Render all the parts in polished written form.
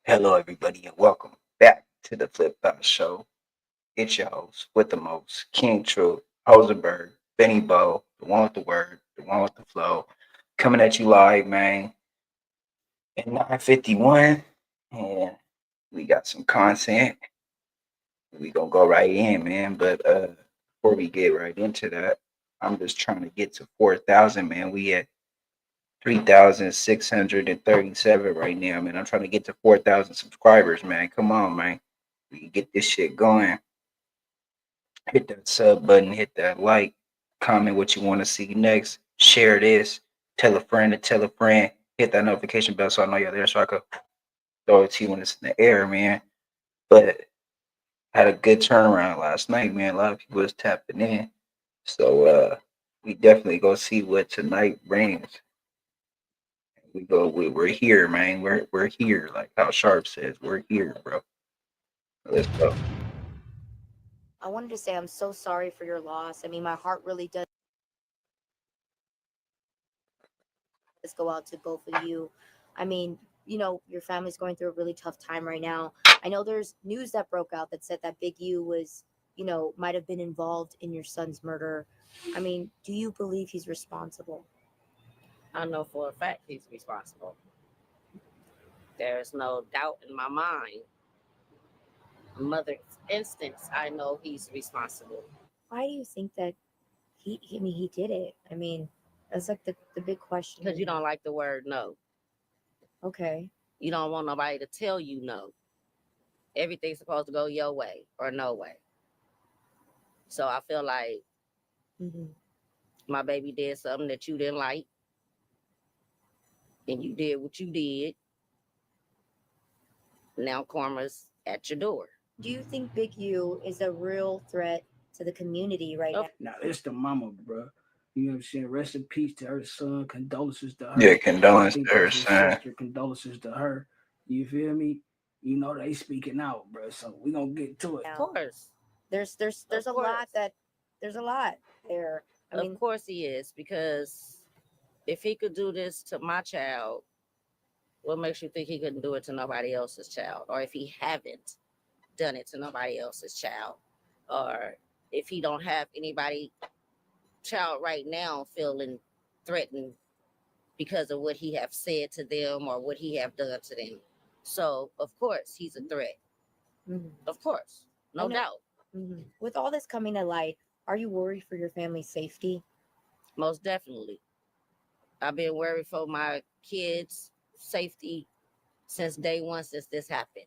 Hello, everybody, and welcome back to the Flip Out Show. It's your host with the most, King Truth, Hosenberg, Benny Bo, the one with the word, the one with the flow, coming at you live, man, at 9:51, and we got some content. We gonna go right in, man. But before we get right into that, I'm just trying to get to 4,000, man. We at 3,637 right now, man. I'm trying to get to 4,000 subscribers, man. Come on, man. We can get this shit going. Hit that sub button, hit that like, comment what you want to see next, share this, tell a friend to tell a friend, hit that notification bell so I know you're there so I could throw it to you when it's in the air, man. But had a good turnaround last night, man. A lot of people was tapping in. So we definitely go see what tonight brings. We're here, man. We're here, like how Sharp says, we're here, bro. Let's go. I wanted to say I'm so sorry for your loss. I mean, my heart really does go out to both of you. I mean, your family's going through a really tough time right now. I know there's news that broke out that said that Big U was, might have been involved in your son's murder. I mean, do you believe he's responsible? I know for a fact he's responsible. There's no doubt in my mind. Mother's instance, I know he's responsible. Why do you think that he did it? I mean, that's like the big question. Because you don't like the word no. Okay. You don't want nobody to tell you no. Everything's supposed to go your way or no way. So I feel like my baby did something that you didn't like, and you did what you did. Now karma's at your door. Do you think Big U is a real threat to the community right now? Now it's the mama, bro. You know what I'm saying? Rest in peace to her son. Condolences to her. Yeah, I condolences think to her that's his son. sister. Condolences to her. You feel me? You know they speaking out, bro. So we gonna get to it. Of course. There's a lot that there's a lot there. Of course he is, because if he could do this to my child, what makes you think he couldn't do it to nobody else's child? Or if he haven't done it to nobody else's child, or if he don't have anybody child right now feeling threatened because of what he have said to them or what he have done to them. So of course he's a threat. Of course, no doubt. With all this coming to light, are you worried for your family's safety? Most definitely. I've been worried for my kids' safety since day one, since this happened.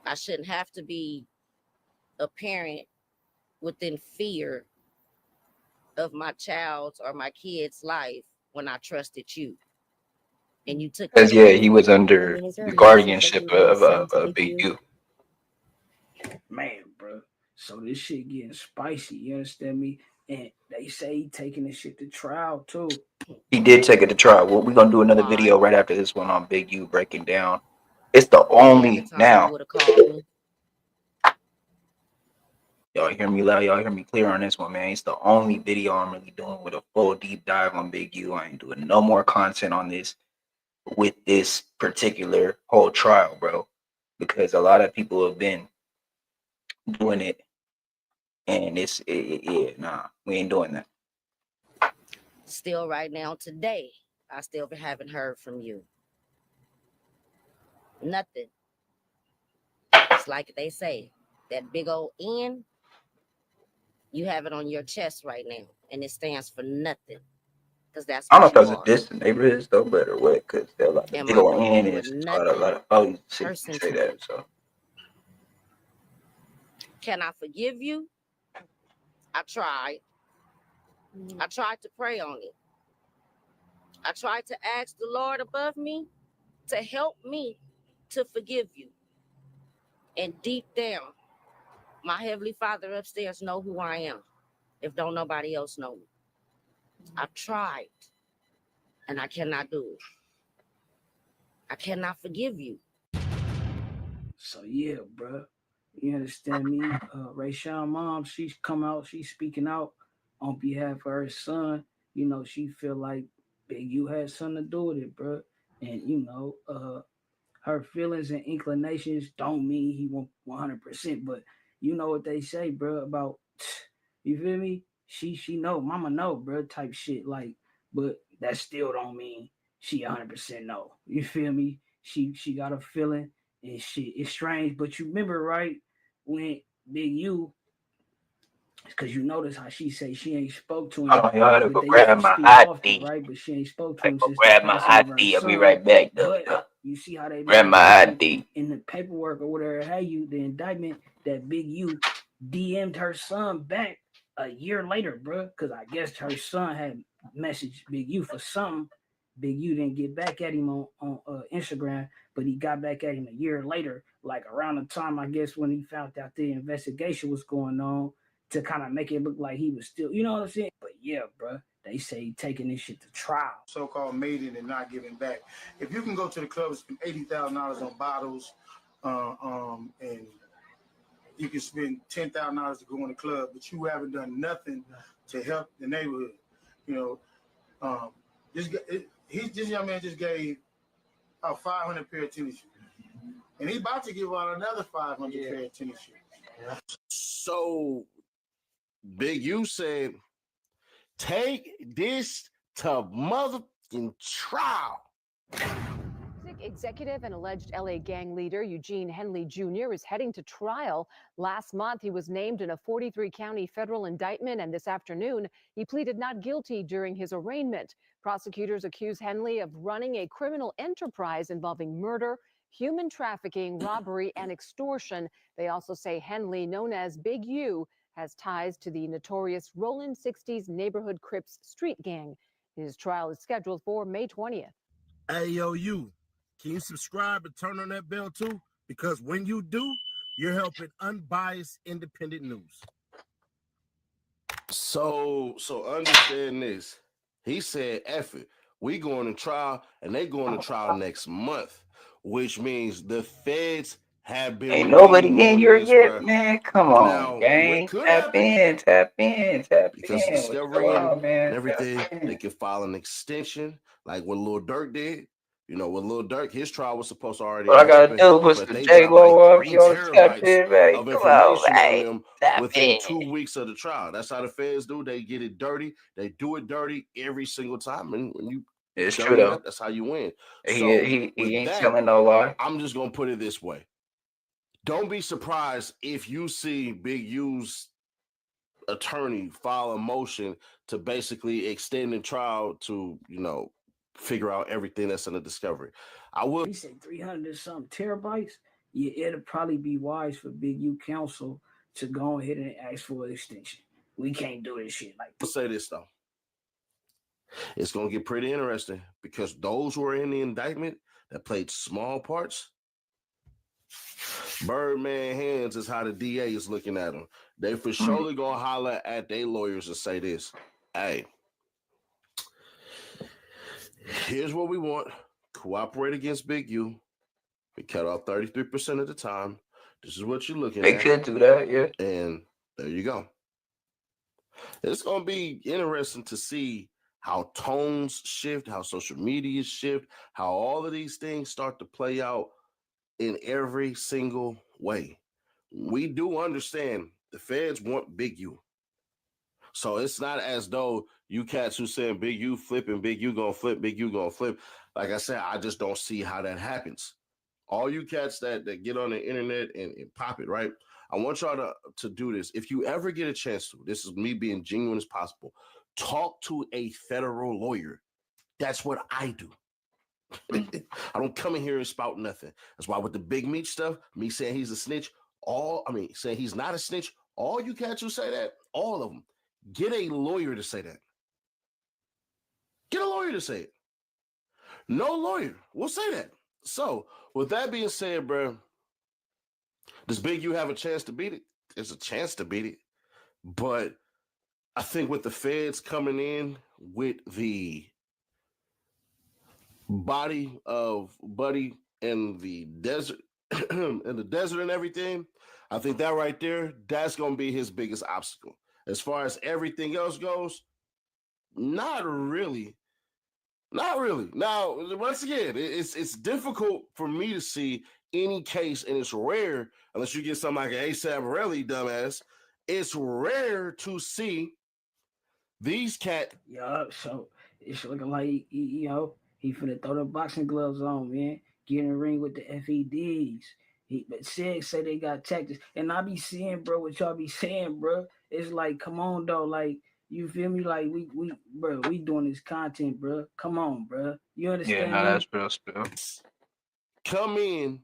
I shouldn't have to be a parent within fear of my child's or my kid's life when I trusted you. And you took Because yeah, he was under is there the a message that guardianship you want to send to of Big Big U? U. Man, bro. So this shit getting spicy. You understand me? And they say he taking this shit to trial too. He did take it to trial. Well, we're gonna do another Why? video right after this one on Big U breaking down. It's the Any other only time you now. would have called me. Y'all hear me loud? Y'all hear me clear on this one, man? It's the only video I'm really doing with a full deep dive on Big U. I ain't doing no more content on this with this particular whole trial, bro. Because a lot of people have been doing it, and yeah, nah, we ain't doing that. Still right now today, I still haven't heard from you. Nothing. It's like they say, that big old N, you have it on your chest right now, and it stands for nothing. Because that's I don't know what if you that's a are. diss to neighborhoods though, but or what? Because they're like the And big my old brother N put is a lot nothing of oh, see, you person say to that. it. So Can I forgive you? I tried. I tried to pray on it. I tried to ask the Lord above me to help me to forgive you. And deep down, my Heavenly Father upstairs know who I am, if don't nobody else know me. I've tried, and I cannot do it. I cannot forgive you. So yeah, bro. You understand me? Rayshawn mom, she's come out, she's speaking out on behalf of her son. She feel like Big U had something to do with it, bro. And her feelings and inclinations don't mean he won't 100%. But you know what they say, bro, about you feel me? She know, mama know, bro, type shit. Like, but that still don't mean she 100% know. You feel me? She got a feeling and shit. It's strange, but you remember, right, when Big U, because you notice how she say she ain't spoke to him, Oh, y'all gotta but go they used grab to my speak often, ID. right? But she ain't spoke to I him go since the grab my passing of her ID. I'll be son. right back, though. But you see how they Grab made my mention ID. in the paperwork or whatever, hey, you the indictment that Big U DM'd her son back a year later, bro. Because I guess her son had messaged Big U for something. Big U didn't get back at him on Instagram, but he got back at him a year later, like around the time, I guess, when he found out the investigation was going on, to kind of make it look like he was still, you know what I'm saying? But yeah, bro, they say he taking this shit to trial. So-called maiden and not giving back. If you can go to the club and spend $80,000 on bottles, and you can spend $10,000 to go in the club, but you haven't done nothing to help the neighborhood. You know, this young man just gave out 500 pair of tennis shoes, and he's about to give out another 500 pair of tennis shoes. So Big U said, take this to motherfucking trial. Executive and alleged LA gang leader Eugene Henley Jr. is heading to trial. Last month, he was named in a 43-county federal indictment, and this afternoon, he pleaded not guilty during his arraignment. Prosecutors accuse Henley of running a criminal enterprise involving murder, human trafficking, robbery, and extortion. They also say Henley, known as Big U, has ties to the notorious Rollin' 60s neighborhood Crips street gang. His trial is scheduled for May 20th. Hey, yo, you. Can you subscribe and turn on that bell too? Because when you do, you're helping unbiased, independent news. So understand this. He said, F it. We going to trial, and they going to trial next month, which means the feds have been Ain't nobody waiting in on here this, yet, bro. man. Come on, Now, what gang. could Tap happen, in, tap in, tap because of in. What's discovery going and on, man? everything, Tap in. they can file an extension, like what Lil Durk did. You know, with Lil Durk, his trial was supposed to already What I have gotta happened, do? Put but some they J dropped Lo like off. 3 Yo, tap terabytes in, man. of Come on, information on man. them Tap within in. 2 weeks of the trial. That's how the feds do. They get it dirty. They do it dirty every single time. And when you It's true dirty it though. up, that's how you win. He So he with he ain't that, telling no lie. I'm just gonna put it this way. Don't be surprised if you see Big U's attorney file a motion to basically extend the trial to, figure out everything that's in the discovery. I will. He said 300 something terabytes. Yeah, it'll probably be wise for Big U Council to go ahead and ask for an extension. We can't do this shit like I'll say this though. It's gonna get pretty interesting because those who are in the indictment that played small parts, Birdman hands is how the DA is looking at them. They for surely gonna holler at their lawyers and say this: hey, here's what we want. Cooperate against Big U. We cut off 33% of the time. This is what you're looking They at. could do that, yeah. And there you go. It's going to be interesting to see how tones shift, how social media shift, how all of these things start to play out in every single way. We do understand the feds want Big U. So it's not as though you cats who saying Big U flipping, Big U gonna flip, Big U gonna flip. Like I said, I just don't see how that happens. All you cats that get on the internet and pop it, right? I want y'all to do this. If you ever get a chance to, this is me being genuine as possible, talk to a federal lawyer. That's what I do. I don't come in here and spout nothing. That's why with the Big Meat stuff, me saying he's a snitch, saying he's not a snitch, all you cats who say that, all of them, get a lawyer to say that. Get a lawyer to say it. No lawyer will say that. So, with that being said, bro, does Big U have a chance to beat it? There's a chance to beat it. But I think with the feds coming in with the body of Buddy in the desert and everything, I think that right there, that's going to be his biggest obstacle. As far as everything else goes, not really. Not really. Now, once again, it's difficult for me to see any case, and it's rare unless you get something like an ASAP Rocky, dumbass. It's rare to see these cat. Yeah, so it's looking like he finna throw the boxing gloves on, man. Get in the ring with the FEDs. But say they got tactics, and I be seeing, bro, what y'all be saying, bro. It's like, come on, though, like you feel me? Like we doing this content, bro. Come on, bro. You Yeah, understand no, me? that's real spill. Come in,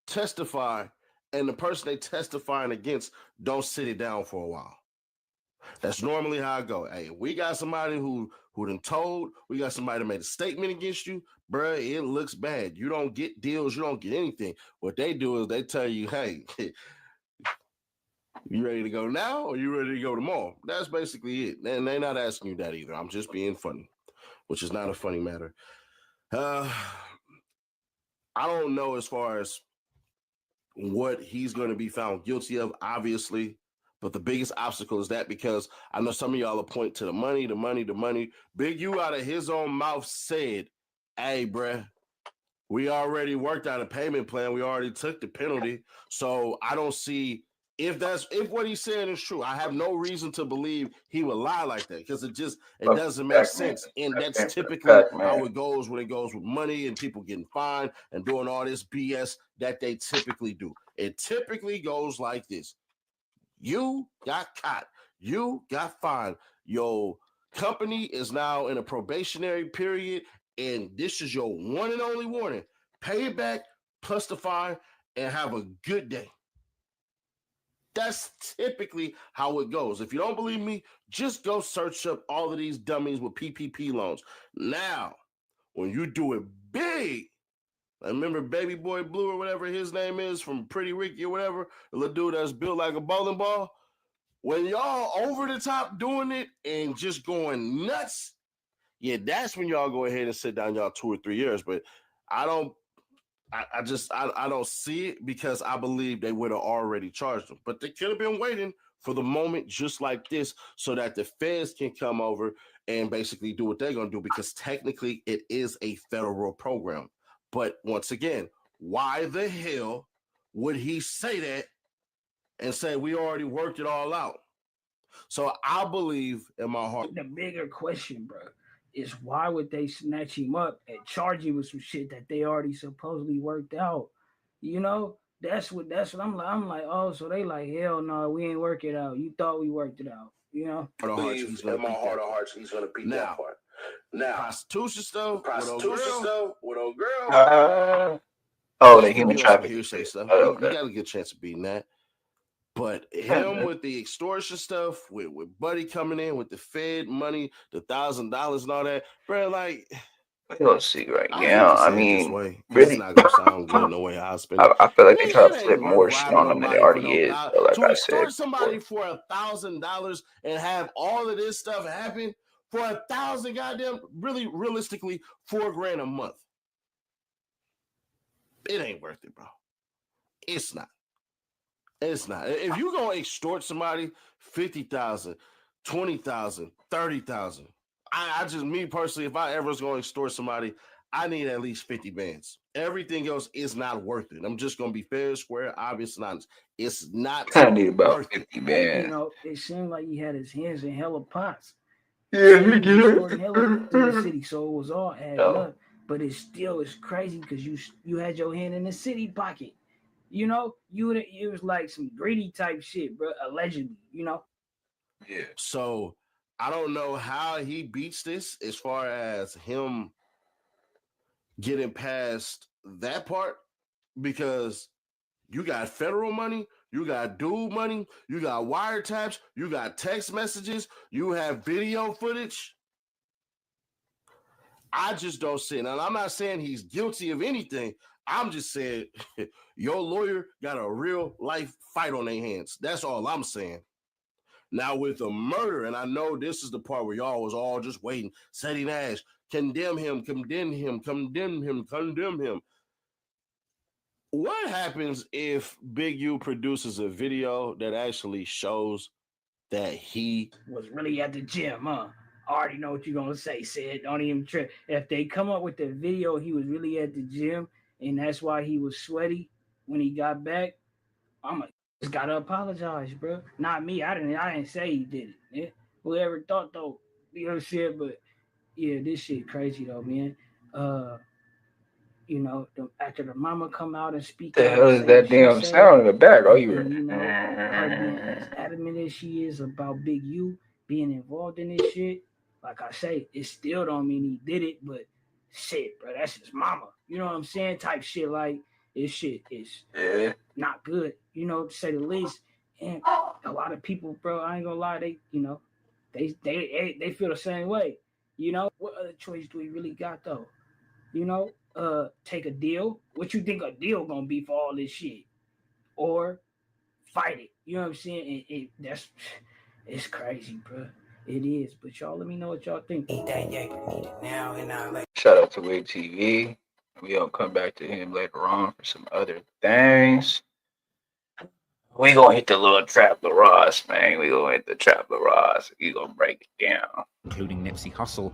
testify, and the person they testifying against don't sit it down for a while. That's normally how I go. Hey, we got somebody who done told, we got somebody that made a statement against you, bruh, it looks bad. You don't get deals, you don't get anything. What they do is they tell you, hey, you ready to go now or you ready to go tomorrow? That's basically it. And they're not asking you that either. I'm just being funny, which is not a funny matter. I don't know as far as what he's going to be found guilty of, obviously. But the biggest obstacle is that, because I know some of y'all will point to the money, the money, the money. Big U out of his own mouth said, hey, bruh, we already worked out a payment plan. We already took the penalty. So I don't see if what he's saying is true. I have no reason to believe he would lie like that, because it doesn't make sense. And that's typically how it goes when it goes with money and people getting fined and doing all this BS that they typically do. It typically goes like this. You got caught. You got fined. Your company is now in a probationary period, and this is your one and only warning. Pay it back, plus the fine, and have a good day. That's typically how it goes. If you don't believe me, just go search up all of these dummies with PPP loans. Now, when you do it big, I remember Baby Boy Blue or whatever his name is from Pretty Ricky or whatever, the little dude that's built like a bowling ball. When y'all over the top doing it and just going nuts, yeah, that's when y'all go ahead and sit down y'all 2 or 3 years. But I don't see it, because I believe they would have already charged them. But they could have been waiting for the moment just like this so that the feds can come over and basically do what they're going to do, because technically it is a federal program. But once again, why the hell would he say that and say we already worked it all out? So I believe in my heart. The bigger question, bro, is why would they snatch him up and charge him with some shit that they already supposedly worked out? You know, that's what I'm like. I'm like, oh, so they like, hell no, we ain't work it out. You thought we worked it out, you know? In my heart of hearts, he's gonna beat that part. Now, prostitution stuff with old girl. The human trafficking hearsay stuff. Oh, okay. You got a good chance of beating that. But him with the extortion stuff, with Buddy coming in with the Fed money, the $1,000 and all that, bro, like, We'll see right now. I mean, really, really, it's not gonna sound good in the way I spend it. I feel like they try to It flip ain't more worth shit robbing on them than it nobody for already is. $1,000. So like To I extort said somebody before. for $1,000 and have all of this stuff happen for 1,000 goddamn, really, realistically, $4,000 a month. It ain't worth it, bro. It's not. It's not. If you're gonna extort somebody 50,000, 20,000, 30,000, I just, me personally, if I ever was gonna extort somebody, I need at least 50 bands. Everything else is not worth it. I'm just gonna be fair, square, obvious, and honest. It's not I need about worth 50 it. bands. You know, it seemed like he had his hands in hella pots. Yeah, he was extorting hella in the city, so it was all adding up. But it's crazy because you had your hand in the city pocket. You know, it was like some greedy type shit, bro. Allegedly, you know. Yeah. So I don't know how he beats this as far as him getting past that part, because you got federal money, you got dude money, you got wiretaps, you got text messages, you have video footage. I just don't see it. And I'm not saying he's guilty of anything. I'm just saying your lawyer got a real life fight on their hands. That's all I'm saying. Now with a murder, and I know this is the part where y'all was all just waiting, Seti Nash, condemn him, condemn him, condemn him, condemn him. What happens if Big U produces a video that actually shows that he was really at the gym, huh? I already know what you're gonna say, Sid. Don't even trip. If they come up with the video, he was really at the gym, and that's why he was sweaty when he got back. Just gotta apologize, bro. Not me. I didn't say he did it. Yeah. Whoever thought though, you know what I'm saying? But yeah, this shit crazy though, man. After the mama come out and speak The out hell and is say that what she damn say, sound in the back? Oh, you were. and her being as adamant as she is about Big U being involved in this shit, like I say, it still don't mean he did it, but shit, bro, that's his mama. You know what I'm saying? Type shit. Like, this shit is not good, to say the least. And a lot of people, bro, I ain't gonna lie, they feel the same way. What other choice do we really got though? Take a deal. What you think a deal gonna be for all this shit? Or fight it. You know what I'm saying? It's crazy, bro. It is. But y'all let me know what y'all think. Eat that yank now and not later. Shout out to Wig TV. We gonna come back to him later on for some other things. We gonna hit the little Trap Ross, man. We gonna hit the Trap Ross. You gonna break it down, including Nipsey Hussle.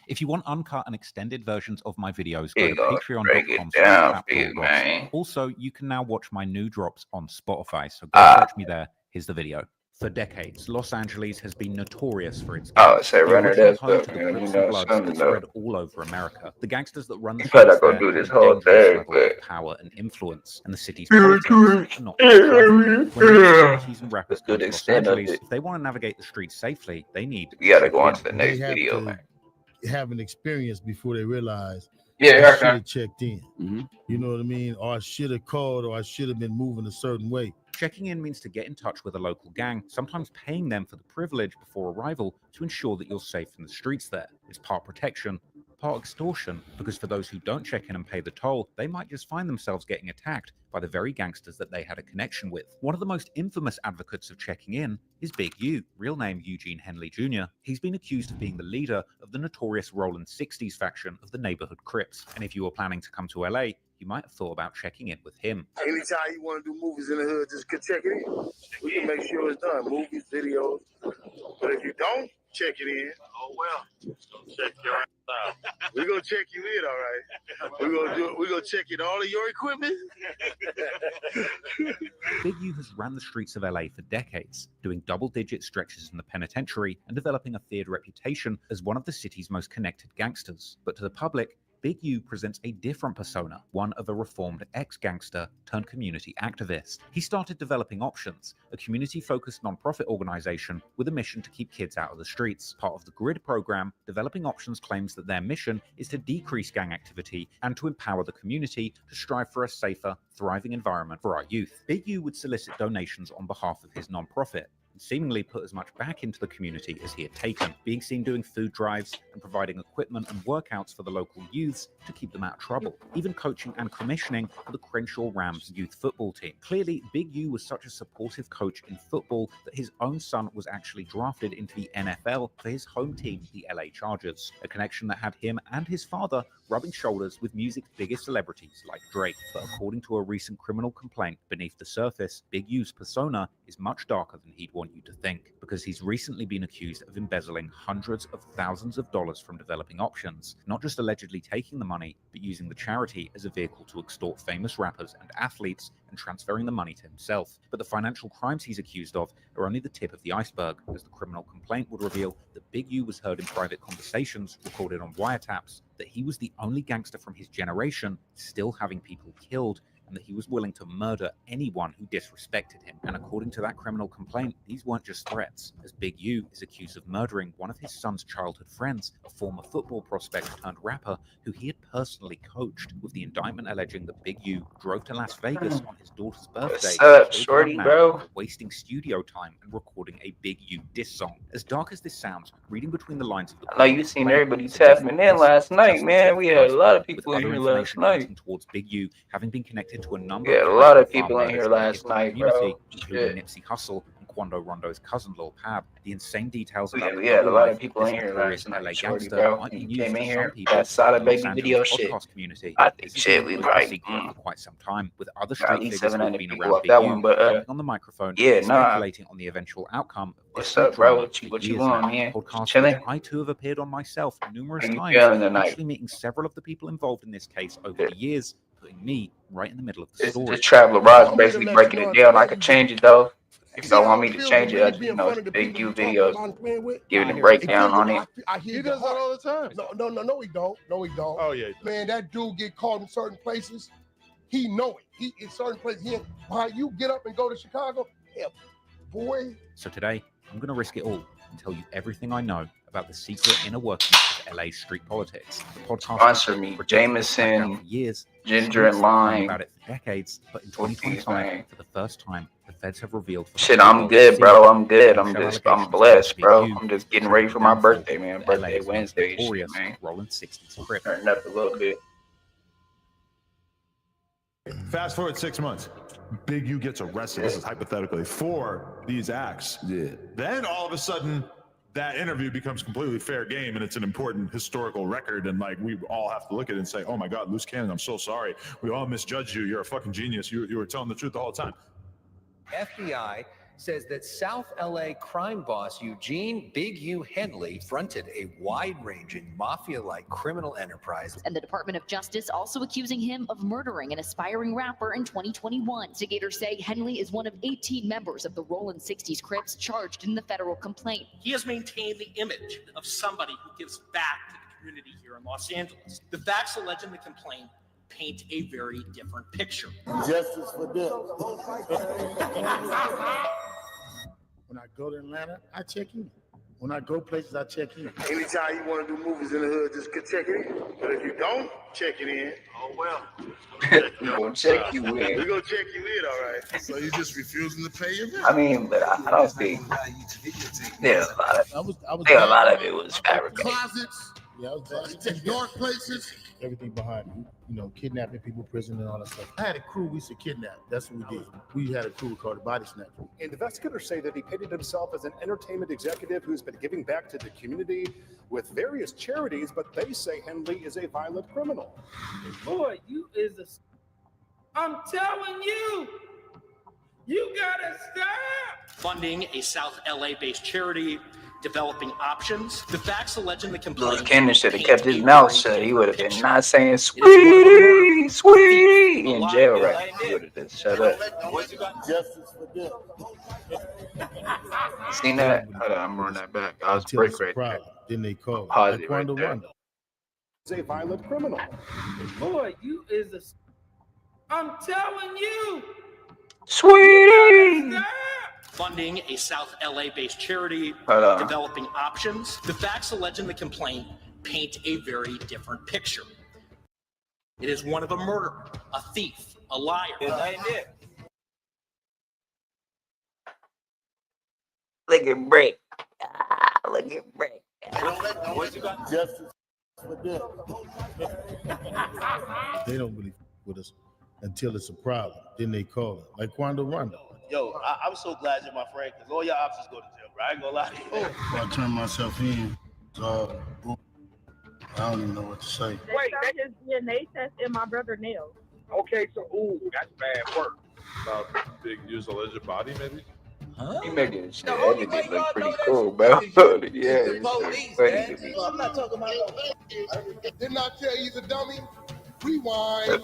If you want uncut and extended versions of my videos, go to patreon.com/traptheross. Also, you can now watch my new drops on Spotify, so go search me there. Here's the video. For decades, Los Angeles has been notorious for its gangs. say runner the that's home good, to the man. Crips You know and Bloods something that though. spread all over America. The gangsters that run the You probably streets not there gonna do have this a whole dangerous thing, level but of power and influence, and the city's politics are not when celebrities and rappers come to Los Angeles, if they want to navigate the streets safely, they need you gotta check go on in. to the next video, man. Have an experience before they realize Yeah, I should have checked in. Mm-hmm. You know what I mean? Or I should have called, or I should have been moving a certain way. Checking in means to get in touch with a local gang, sometimes paying them for the privilege before arrival to ensure that you're safe in the streets there. It's part protection, part extortion, because for those who don't check in and pay the toll, they might just find themselves getting attacked by the very gangsters that they had a connection with. One of the most infamous advocates of checking in is Big U, real name Eugene Henley Jr. He's been accused of being the leader of the notorious Rollin 60s faction of the neighborhood Crips. And if you were planning to come to LA, you might have thought about checking in with him. Anytime you want to do movies in the hood, just check it in. We can make sure it's done. Movies, videos. But if you don't check it in, oh well. Check your ass out. We're gonna check you in, all right. We're gonna check in all of your equipment. Big U has ran the streets of LA for decades, doing double-digit stretches in the penitentiary and developing a feared reputation as one of the city's most connected gangsters. But to the public, Big U presents a different persona, one of a reformed ex-gangster turned community activist. He started developing Options, a community-focused nonprofit organization with a mission to keep kids out of the streets. Part of the GRID program, Developing Options claims that their mission is to decrease gang activity and to empower the community to strive for a safer, thriving environment for our youth. Big U would solicit donations on behalf of his nonprofit, and seemingly put as much back into the community as he had taken, being seen doing food drives and providing equipment and workouts for the local youths to keep them out of trouble, even coaching and commissioning for the Crenshaw Rams youth football team. Clearly, Big U was such a supportive coach in football that his own son was actually drafted into the NFL for his home team, the LA Chargers, a connection that had him and his father rubbing shoulders with music's biggest celebrities like Drake. But according to a recent criminal complaint, beneath the surface, Big U's persona is much darker than he'd want you to think, because he's recently been accused of embezzling hundreds of thousands of dollars from Developing Options, not just allegedly taking the money, but using the charity as a vehicle to extort famous rappers and athletes and transferring the money to himself. But the financial crimes he's accused of are only the tip of the iceberg, as the criminal complaint would reveal that Big U was heard in private conversations recorded on wiretaps, that he was the only gangster from his generation still having people killed, and that he was willing to murder anyone who disrespected him. And according to that criminal complaint, these weren't just threats, as Big U is accused of murdering one of his son's childhood friends, a former football prospect turned rapper who he had personally coached, with the indictment alleging that Big U drove to Las Vegas on his daughter's birthday. What's up, shorty, bro? Wasting studio time and recording a Big U diss song. As dark as this sounds, reading between the lines of the I know you seen everybody tapping in last night, man. We had a lot of people in here last night. Towards Big U having been connected to a number Yeah, of a lot of farm people in here leaders last the night, community, bro. including Shit. Nipsey Hussle and Quando Rondo's cousin Lil Pab. The insane details about We the had a double lot life of people this in here notorious last night, LA shorty, gangster bro. might be You used came to in some here, people that Sada in the Los Baby Angeles video shit. podcast community. I think This has shit, been we a close like secret for quite some time, with other got at street least figures who have 700 been people around off Big that U one, but jumping on the microphone yeah, and nah. speculating on the eventual outcome of this What's street up, bro? drama for What you years on, now. man? Podcasts which Chilling? I too have appeared on myself numerous How you times, feeling tonight? actually meeting several of the people involved in this case over the years, putting me right in the middle of the This story. Traveler Rod's Want me to basically let breaking you it know down. I today could you change it though. If see y'all how want it me to feels to change it, really be in it's front of the Big people U you talking videos about and playing with? giving I a hear it. It breakdown feels on like it. I hear He your does that heart. all the time. No, he don't. No, he don't. Oh yeah. Man, that dude get caught in certain places. He know it. He in certain places. Why you get up and go to Chicago? Yeah, boy. So today, I'm going to risk it all and tell you everything I know about the secret inner workings of LA street politics. The podcast Sponsor me, predicted this blackout Jameson, for years. Ginger and Streets have known Lime. about it for decades, but in What these, 2025, man? for the first time, the feds have revealed. For the Shit, whole I'm world good, to bro. see I'm good. I'm bombshell I'm allegations blessed, against Big bro. U I'm just getting show ready the for my downfall birthday, man. of Birthday LA's most Wednesday, shit, notorious man. Rolling 60s Crip. Turn up a little bit. Fast forward 6 months. Big U gets arrested. This is hypothetically for these acts. Yeah. Then all of a sudden, that interview becomes completely fair game, and it's an important historical record. And like we all have to look at it and say, "Oh my God, loose cannon! I'm so sorry. We all misjudged you. You're a fucking genius. You were telling the truth the whole time." FBI says that South LA crime boss Eugene Big U Henley fronted a wide-ranging mafia-like criminal enterprise. And the Department of Justice also accusing him of murdering an aspiring rapper in 2021. Investigators say Henley is one of 18 members of the Rollin' 60s Crips charged in the federal complaint. He has maintained the image of somebody who gives back to the community here in Los Angeles. The facts alleged in the complaint paint a very different picture. Justice for them. When I go to Atlanta, I check in. When I go places, I check in. Anytime you want to do movies in the hood, just check it in. But if you don't check it in, oh well. We're gonna check you We're in. gonna check you in, all right. So you just refusing to pay your bill? I mean, but I don't think there's a lot of I was I think a lot of it was fabricated. Closets, Yeah, I was bad. dark places. Everything behind me, you know, kidnapping people, prison, and all that stuff. I had a crew we used to kidnap. That's what we did. We had a crew called the Body Snatch. Investigators say that he painted himself as an entertainment executive who's been giving back to the community with various charities, but they say Henley is a violent criminal. Boy, you is a. I'm telling you, you gotta stop. Funding a South LA-based charity, developing options. The facts alleged in the complaint. Lil Cannon should have paint kept his a mouth very shut. He different would have been picture. not saying It is one of the sweet, sweet in jail right now. He would have just shut up. Justice for them. Seen that? Hold on, I'm running that back. I was Until break it's a right there. problem. Then they call. Pause Like it right Quando there. Rondo. He's a violent criminal. Boy, you is a. I'm telling you, Sweet. stop. Funding a South LA-based charity, Hold on. developing options. The facts alleged in the complaint paint a very different picture. It is one of a murderer, a thief, a liar. Look at break. Look at break. Justice for them. They don't really with us until it's a problem. Then they call it. Like Quando Rondo. Yo, I'm so glad you're my friend, because all your options go to jail, bro. I ain't gonna lie to you. I turn myself in. So I don't even know what to say. Wait, that is DNA test in my brother nails. Okay, so that's bad work. About Big U's alleged body, maybe? You making this shit edited look pretty cool, bro. Yeah, it's funny to me. I'm not talking about. Didn't I tell you he's a dummy? Rewind.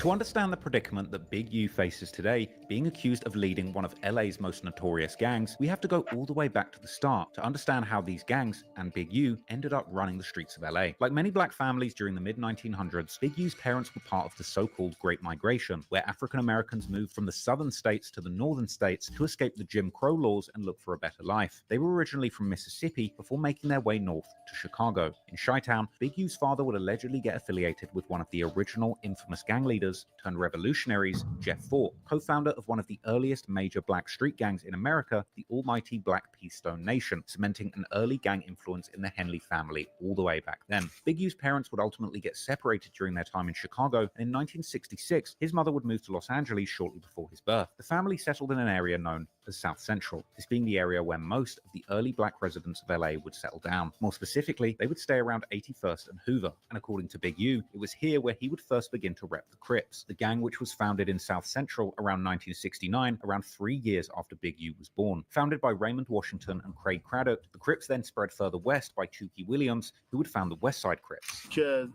To understand the predicament that Big U faces today, being accused of leading one of LA's most notorious gangs, we have to go all the way back to the start to understand how these gangs and Big U ended up running the streets of LA. Like many black families during the mid-1900s, Big U's parents were part of the so-called Great Migration, where African Americans moved from the southern states to the northern states to escape the Jim Crow laws and look for a better life. They were originally from Mississippi before making their way north to Chicago. In Chi-Town, Big U's father would allegedly get affiliated with one of the original infamous gang leaders gangsters turned revolutionaries Jeff Fort, co-founder of one of the earliest major black street gangs in America, the almighty Black Peastone Nation, cementing an early gang influence in the Henley family all the way back then. Big U's parents would ultimately get separated during their time in Chicago, and in 1966, his mother would move to Los Angeles shortly before his birth. The family settled in an area known as South Central, this being the area where most of the early black residents of LA would settle down. More specifically, they would stay around 81st and Hoover, and according to Big U, it was here where he would first begin to rep the Crips, the gang which was founded in South Central around 1969, around 3 years after Big U was born. Founded by Raymond Washington and Craig Craddock, the Crips then spread further west by Tukey Williams, who would found the West Side Crips. Because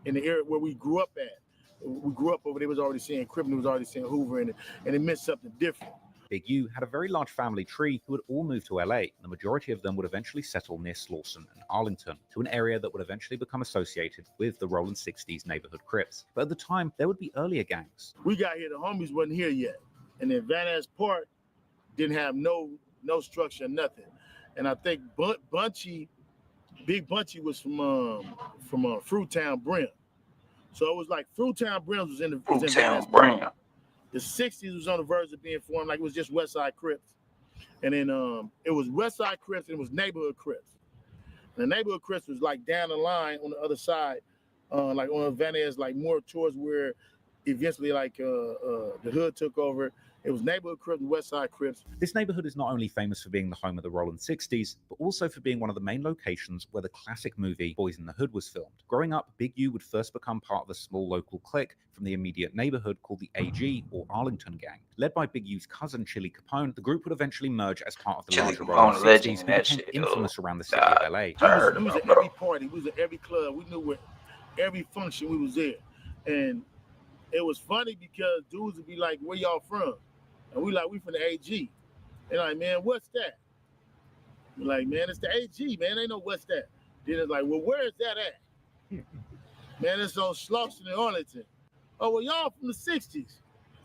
in the area where we grew up at, we grew up over there, was already saying Crip, and it was already saying Hoover in it, and it meant something different. Big U had a very large family tree who would all move to LA, and the majority of them would eventually settle near Slauson and Arlington, to an area that would eventually become associated with the Rolling 60s neighborhood Crips. But at the time, there would be earlier gangs. We got here, the homies wasn't here yet, and then Van Ness Park didn't have no structure, nothing. And I think Big Bunchy was from Fruitown Brim. So it was like Fruitown Brim was in the Fruitown Brim. The 60s was on the verge of being formed, like it was just West Side Crips. And then it was West Side Crips and it was neighborhood Crips. And the neighborhood Crips was like down the line on the other side, like on Van Ness, like more towards where eventually like the hood took over. It was neighborhood Crips and West Side Crips. This neighborhood is not only famous for being the home of the Rolling 60s, but also for being one of the main locations where the classic movie Boys in the Hood was filmed. Growing up, Big U would first become part of a small local clique from the immediate neighborhood called the AG, or Arlington Gang. Led by Big U's cousin, Chili Capone, the group would eventually merge as part of the larger Rolling 60s, who became infamous around the city of LA. We was at every party, we was at every club, we knew where every function we was there. And it was funny because dudes would be like, where y'all from? And we from the AG. They're like, man, what's that? We're like, man, it's the AG, man. They know what's that. Then it's like, well, where is that at? Man, it's on Slauson and Arlington. Oh, well, y'all from the 60s.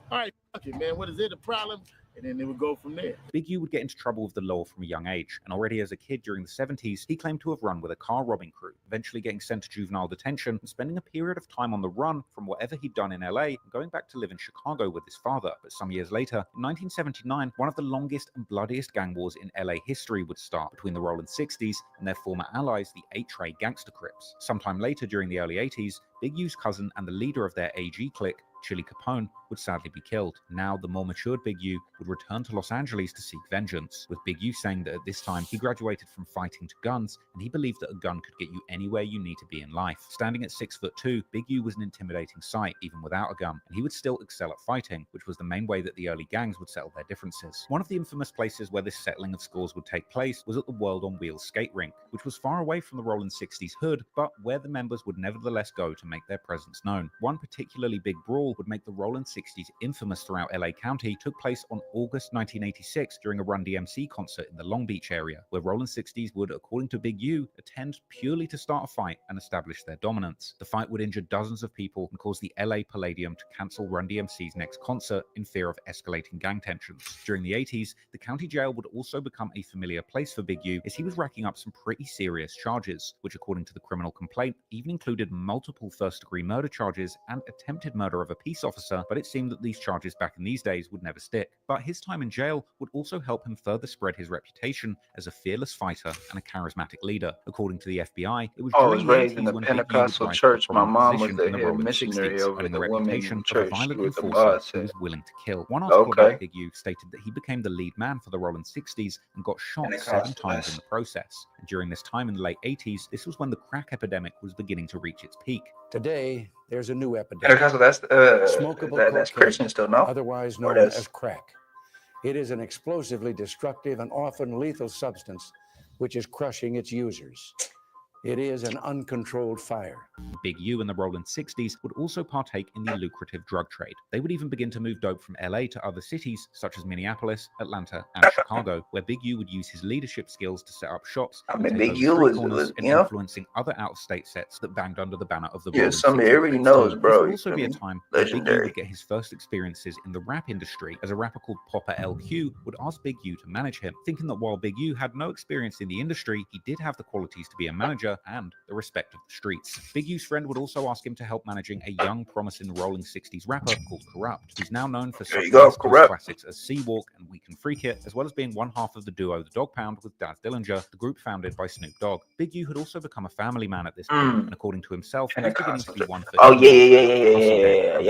All right, fuck it, man. What is it, a problem? And then they would go from there. Big U would get into trouble with the law from a young age, and already as a kid during the 70s, he claimed to have run with a car robbing crew, eventually getting sent to juvenile detention and spending a period of time on the run from whatever he'd done in LA and going back to live in Chicago with his father. But some years later, in 1979, one of the longest and bloodiest gang wars in LA history would start between the Rolling 60s and their former allies, the 8-Tray Gangster Crips. Sometime later during the early 80s, Big U's cousin and the leader of their AG clique, Chili Capone, would sadly be killed. Now, the more matured Big U would return to Los Angeles to seek vengeance, with Big U saying that at this time he graduated from fighting to guns, and he believed that a gun could get you anywhere you need to be in life. Standing at 6'2", Big U was an intimidating sight even without a gun, and he would still excel at fighting, which was the main way that the early gangs would settle their differences. One of the infamous places where this settling of scores would take place was at the World on Wheels skate rink, which was far away from the Rolling 60s hood, but where the members would nevertheless go to make their presence known. One particularly big brawl would make the Rolling 60s infamous throughout LA County took place on August 1986 during a Run DMC concert in the Long Beach area, where Rolling 60s would, according to Big U, attend purely to start a fight and establish their dominance. The fight would injure dozens of people and cause the LA Palladium to cancel Run DMC's next concert in fear of escalating gang tensions. During the 80s, the county jail would also become a familiar place for Big U as he was racking up some pretty serious charges, which according to the criminal complaint even included multiple first-degree murder charges and attempted murder of a peace officer, but it seemed that these charges back in these days would never stick. But his time in jail would also help him further spread his reputation as a fearless fighter and a charismatic leader. According to the FBI, it was I was raised in the Pentecostal church. My mom was the head missionary over the women's church. She was the boss. Who was willing to kill. One article about Big U stated that he became the lead man for the Rolling 60s and got shot 7 times in the process. And during this time in the late 80s, this was when the crack epidemic was beginning to reach its peak. Today, there's a new epidemic. That's Christian still, no? Otherwise known as crack. It is an explosively destructive and often lethal substance which is crushing its users. It is an uncontrolled fire. Big U and the Rolling 60s would also partake in the lucrative drug trade. They would even begin to move dope from LA to other cities such as Minneapolis, Atlanta, and Chicago, where Big U would use his leadership skills to set up shops. I mean, Big U was influencing other out-of-state sets that banged under the banner of the Rolling 60s. Somebody everybody knows, bro. This would also be a time where Big U would get his first experiences in the rap industry, as a rapper called Poppa LQ would ask Big U to manage him, thinking that while Big U had no experience in the industry, he did have the qualities to be a manager, Dillinger, and the respect of the streets. Big U's friend would also ask him to help managing a young, promising rolling 60s rapper called Corrupt, who's now known for such West Coast classics as Seawalk and We Can Freak It, as well as being one half of the duo The Dog Pound with Daz Dillinger, the group founded by Snoop Dogg. Big U had also become a family man at this point, and according to himself, he was beginning to be one for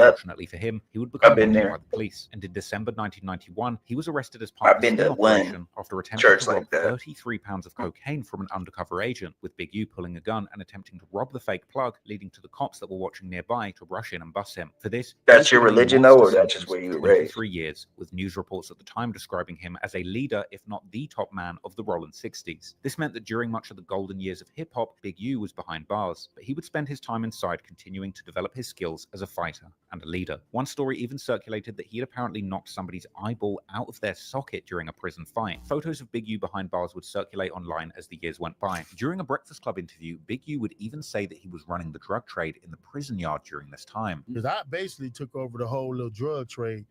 Unfortunately for him, he would become wanted by the police, and in December 1991, he was arrested as part of a sting operation after attempting to rob 33 pounds of cocaine from an undercover agent, with Big U pulling a gun and attempting to rob the fake plug, leading to the cops that were watching nearby to rush in and bust him. For this, that's your religion, though, or that's just where you were raised? 23 years, with news reports at the time describing him as a leader, if not the top man of the Rollin' 60s. This meant that during much of the golden years of hip-hop, Big U was behind bars, but he would spend his time inside continuing to develop his skills as a fighter and a leader. One story even circulated that he had apparently knocked somebody's eyeball out of their socket during a prison fight. Photos of Big U behind bars would circulate online as the years went by. During a Breakfast Club interview, Big U would even say that he was running the drug trade in the prison yard during this time. Because I basically took over the whole little drug trade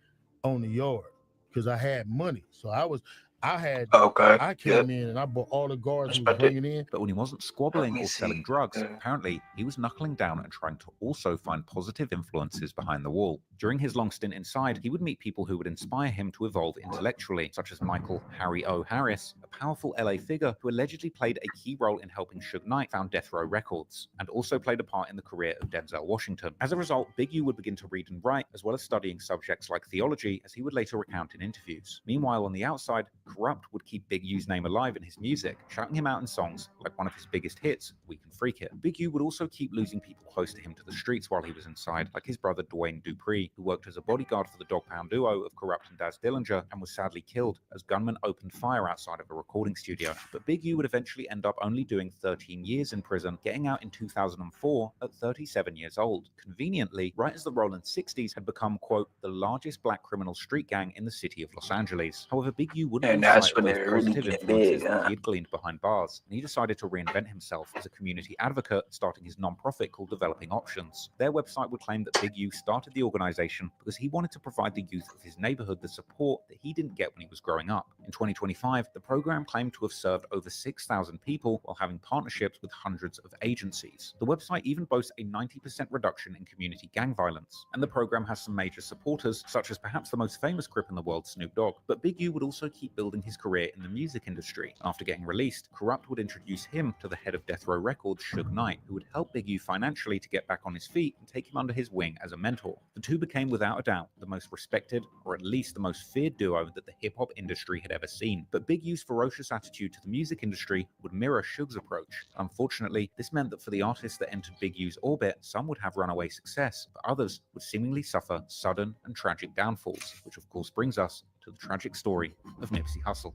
on the yard because I had money. So I came in and I bought all the guards who were bringing in. But when he wasn't squabbling or selling drugs, apparently he was knuckling down and trying to also find positive influences behind the wall. During his long stint inside, he would meet people who would inspire him to evolve intellectually, such as Michael Harry O. Harris, a powerful LA figure who allegedly played a key role in helping Suge Knight found Death Row Records, and also played a part in the career of Denzel Washington. As a result, Big U would begin to read and write, as well as studying subjects like theology, as he would later recount in interviews. Meanwhile, on the outside, Corrupt would keep Big U's name alive in his music, shouting him out in songs like one of his biggest hits, We Can Freak It. Big U would also keep losing people close to him to the streets while he was inside, like his brother Dwayne Dupree, who worked as a bodyguard for the Dog Pound duo of Corrupt and Daz Dillinger and was sadly killed as gunmen opened fire outside of a recording studio. But Big U would eventually end up only doing 13 years in prison, getting out in 2004 at 37 years old. Conveniently, right as the Rollin' 60s had become, quote, the largest black criminal street gang in the city of Los Angeles. However, Big U wouldn't lose sight of those positive influences that he had gleaned behind bars, and he decided to reinvent himself as a community advocate, starting his non-profit called Developing Options. Their website would claim that Big U started the organization because he wanted to provide the youth of his neighborhood the support that he didn't get when he was growing up. In 2025, the program claimed to have served over 6,000 people while having partnerships with hundreds of agencies. The website even boasts a 90% reduction in community gang violence, and the program has some major supporters, such as perhaps the most famous Crip in the world, Snoop Dogg. But Big U would also keep building his career in the music industry. After getting released, Corrupt would introduce him to the head of Death Row Records, Suge Knight, who would help Big U financially to get back on his feet and take him under his wing as a mentor. The two became, without a doubt, the most respected, or at least the most feared duo that the hip-hop industry had ever seen. But Big U's ferocious attitude to the music industry would mirror Suge's approach. Unfortunately, this meant that for the artists that entered Big U's orbit, some would have runaway success, but others would seemingly suffer sudden and tragic downfalls, which of course brings us to the tragic story of Nipsey Hussle.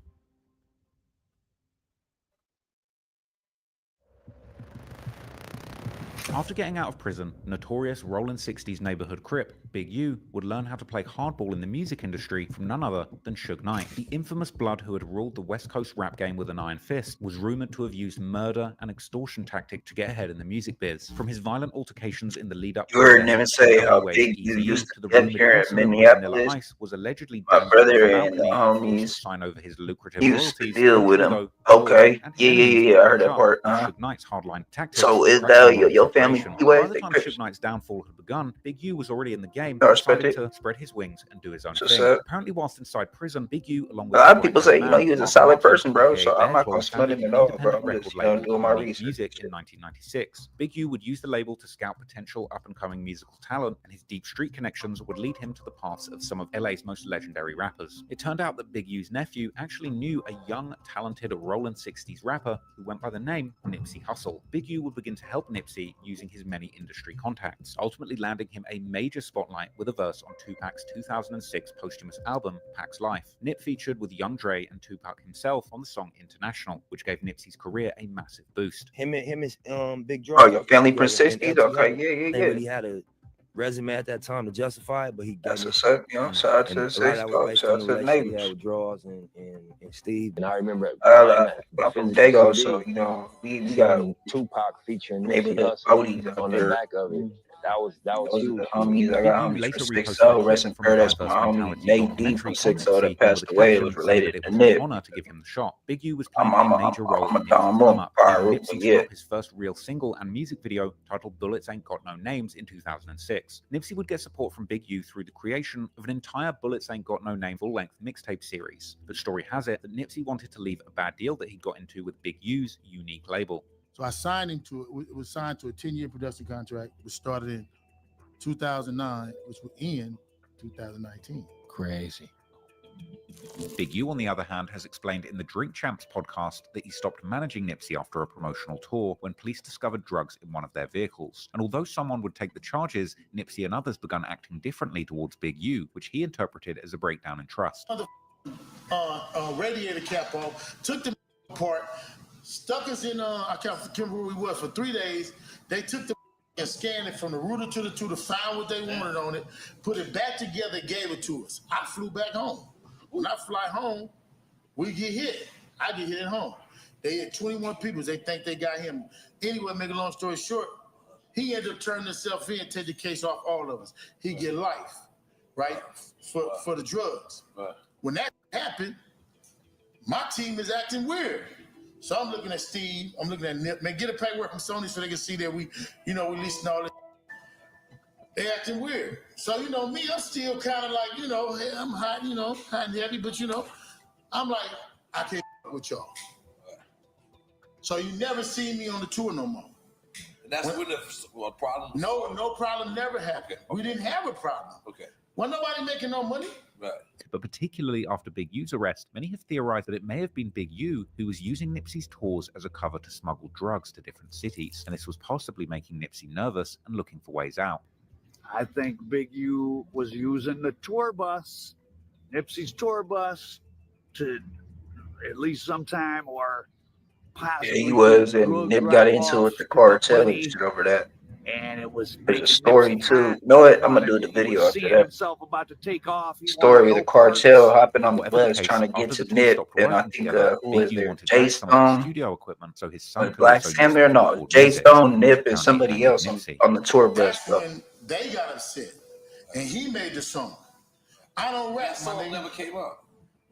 After getting out of prison, notorious Rollin' 60s neighborhood Crip, Big U would learn how to play hardball in the music industry from none other than Suge Knight. The infamous blood who had ruled the West Coast rap game with an iron fist was rumored to have used murder and extortion tactic to get ahead in the music biz. From his violent altercations in the lead up to heard him say how Big U used to live here in Minneapolis. Was allegedly my brother and the homies sign over his lucrative used to deal with him. Okay, yeah, I heard that part. Suge Knight's hardline tactics. So is that your family? By the time Suge Knight's downfall had begun, Big U was already in the game, decided to spread his wings and do his own thing. Apparently, whilst inside prison, Big U, along with a lot of people say, he was a solid person, bro. So I'm not gonna smut him at all, bro. I'm just doing my research. Music in 1996, Big U would use the label to scout potential up-and-coming musical talent, and his deep street connections would lead him to the paths of some of LA's most legendary rappers. It turned out that Big U's nephew actually knew a young, talented Rollin' 60s rapper who went by the name Nipsey Hussle. Big U would begin to help Nipsey using his many industry contacts, ultimately landing him a major spotlight with a verse on Tupac's 2006 posthumous album, Pac's Life. Nip featured with Young Dre and Tupac himself on the song International, which gave Nipsey's career a massive boost. Him and Big Dre. Oh, your family for 60s? Okay, yeah. They really had a resume at that time to justify it, but he that's what's up, you know. Shout out to the 60s, shout out to the neighbors. He had Draws and Steve, and I remember I'm from Dago, so you know we got Tupac featuring neighborhood oldies on the back of it. was Those are huge. the homies. I Big got U homies later from reposted 6-0. a Rest clip in from a paradise. diverse My homie mentality Nate D documentary from on 6-0 NBC that under passed the away. It caption was saying related that it to was an Nip. honor to give him the shot. Big U was I'm playing a major role in Nipsey's come on up, fire leading with Nipsey me, to yeah. drop his first real single and music video titled Bullets Ain't Got No Names in 2006. Nipsey would get support from Big U through the creation of an entire Bullets Ain't Got No Name full-length mixtape series. But story has it that Nipsey wanted to leave a bad deal that he got into with Big U's unique label. So I signed him to it. Was signed to a 10-year production contract, which started in 2009, which would end 2019. Crazy. Big U, on the other hand, has explained in the Drink Champs podcast that he stopped managing Nipsey after a promotional tour when police discovered drugs in one of their vehicles. And although someone would take the charges, Nipsey and others began acting differently towards Big U, which he interpreted as a breakdown in trust. Radiator cap off, took the apart, stuck us in, I can't remember where we was for 3 days. They took the and scanned it from the router to the tutor, found what they wanted on it, put it back together, gave it to us. I flew back home. When I fly home, we get hit. I get hit at home. They had 21 people. They think they got him. Anyway, make a long story short, he ended up turning himself in, take the case off all of us. He get life, right, for the drugs. Right. When that happened, my team is acting weird. So I'm looking at Steve, I'm looking at Nip. Man, get a paperwork from Sony so they can see that we leasing all this. They acting weird. So, me, I'm still kind of like, hey, I'm hot, hot and heavy, but, I'm like, I can't with y'all. So you never see me on the tour no more. And that's when the problem was. No problem never happened. Okay. We didn't have a problem. Okay. Wasn't nobody making no money. Right. But particularly after Big U's arrest, many have theorized that it may have been Big U who was using Nipsey's tours as a cover to smuggle drugs to different cities, and this was possibly making Nipsey nervous and looking for ways out. I think Big U was using the tour bus, Nipsey's tour bus, to at least sometime or possibly. Yeah, he was, and Nip got into it, the cartel and shit over that. And it was there's a story too. You know what? I'm gonna do the video after that. About to take off. Story of the cartel hopping on the bus trying to get to Nip, and I think who was there? Jay Stone, studio equipment, so his son Black Sam there? No, Jay Stone, Nip, and somebody else on the tour bus. When they got upset, and he made the song. I don't rap. That song never came out.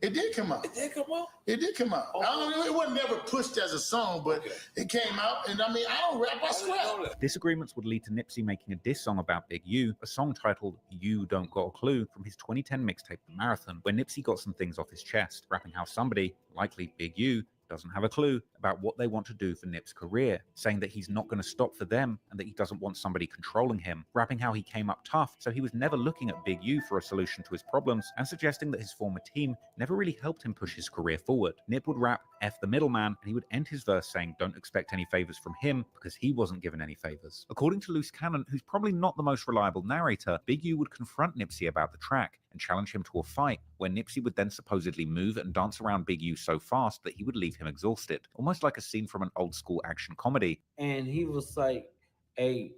It did come out. It did come out? It did come out. Okay. It wasn't never pushed as a song, but it came out. And I mean, I don't rap, I scrap. Disagreements would lead to Nipsey making a diss song about Big U, a song titled You Don't Got a Clue from his 2010 mixtape The Marathon, where Nipsey got some things off his chest, rapping how somebody, likely Big U, doesn't have a clue about what they want to do for Nip's career, saying that he's not going to stop for them and that he doesn't want somebody controlling him, rapping how he came up tough, so he was never looking at Big U for a solution to his problems, and suggesting that his former team never really helped him push his career forward. Nip would rap F the middleman, and he would end his verse saying don't expect any favors from him because he wasn't given any favors. According to Loose Cannon, who's probably not the most reliable narrator, Big U would confront Nipsey about the track and challenge him to a fight, where Nipsey would then supposedly move and dance around Big U so fast that he would leave him exhausted, almost like a scene from an old school action comedy. And he was like, hey,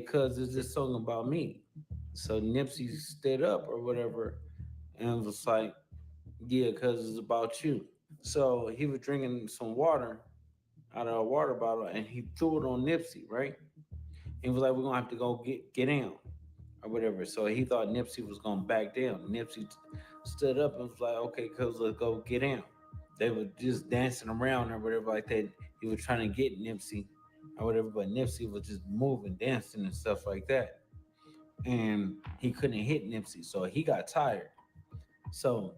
cuz, is this song about me? So Nipsey stood up or whatever and was like, yeah, cuz it's about you. So he was drinking some water out of a water bottle and he threw it on Nipsey, right? And was like, we're gonna have to go get down or whatever. So he thought Nipsey was gonna back down. Nipsey stood up and was like, okay, cuz, let's go get down. They were just dancing around or whatever like that. He was trying to get Nipsey or whatever, but Nipsey was just moving, dancing and stuff like that. And he couldn't hit Nipsey, so he got tired. So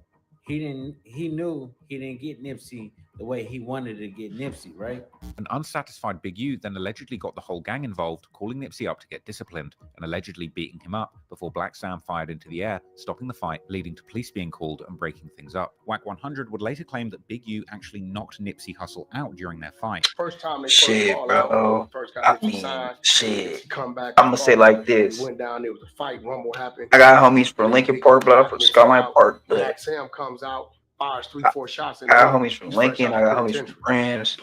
he knew he didn't get Nipsey the way he wanted to get Nipsey, right? An unsatisfied Big U then allegedly got the whole gang involved, calling Nipsey up to get disciplined and allegedly beating him up before Black Sam fired into the air, stopping the fight, leading to police being called and breaking things up. Whack 100 would later claim that Big U actually knocked Nipsey Hussle out during their fight. First time they Shit, bro. I mean, shit. I'm gonna say like this. Went down, there was a fight, rumble happened. I got homies from Lincoln Park, but I'm from Skyline Park. Black Sam comes out, fires 3-4 shots. I got homies from Lincoln. I got homies from Friends.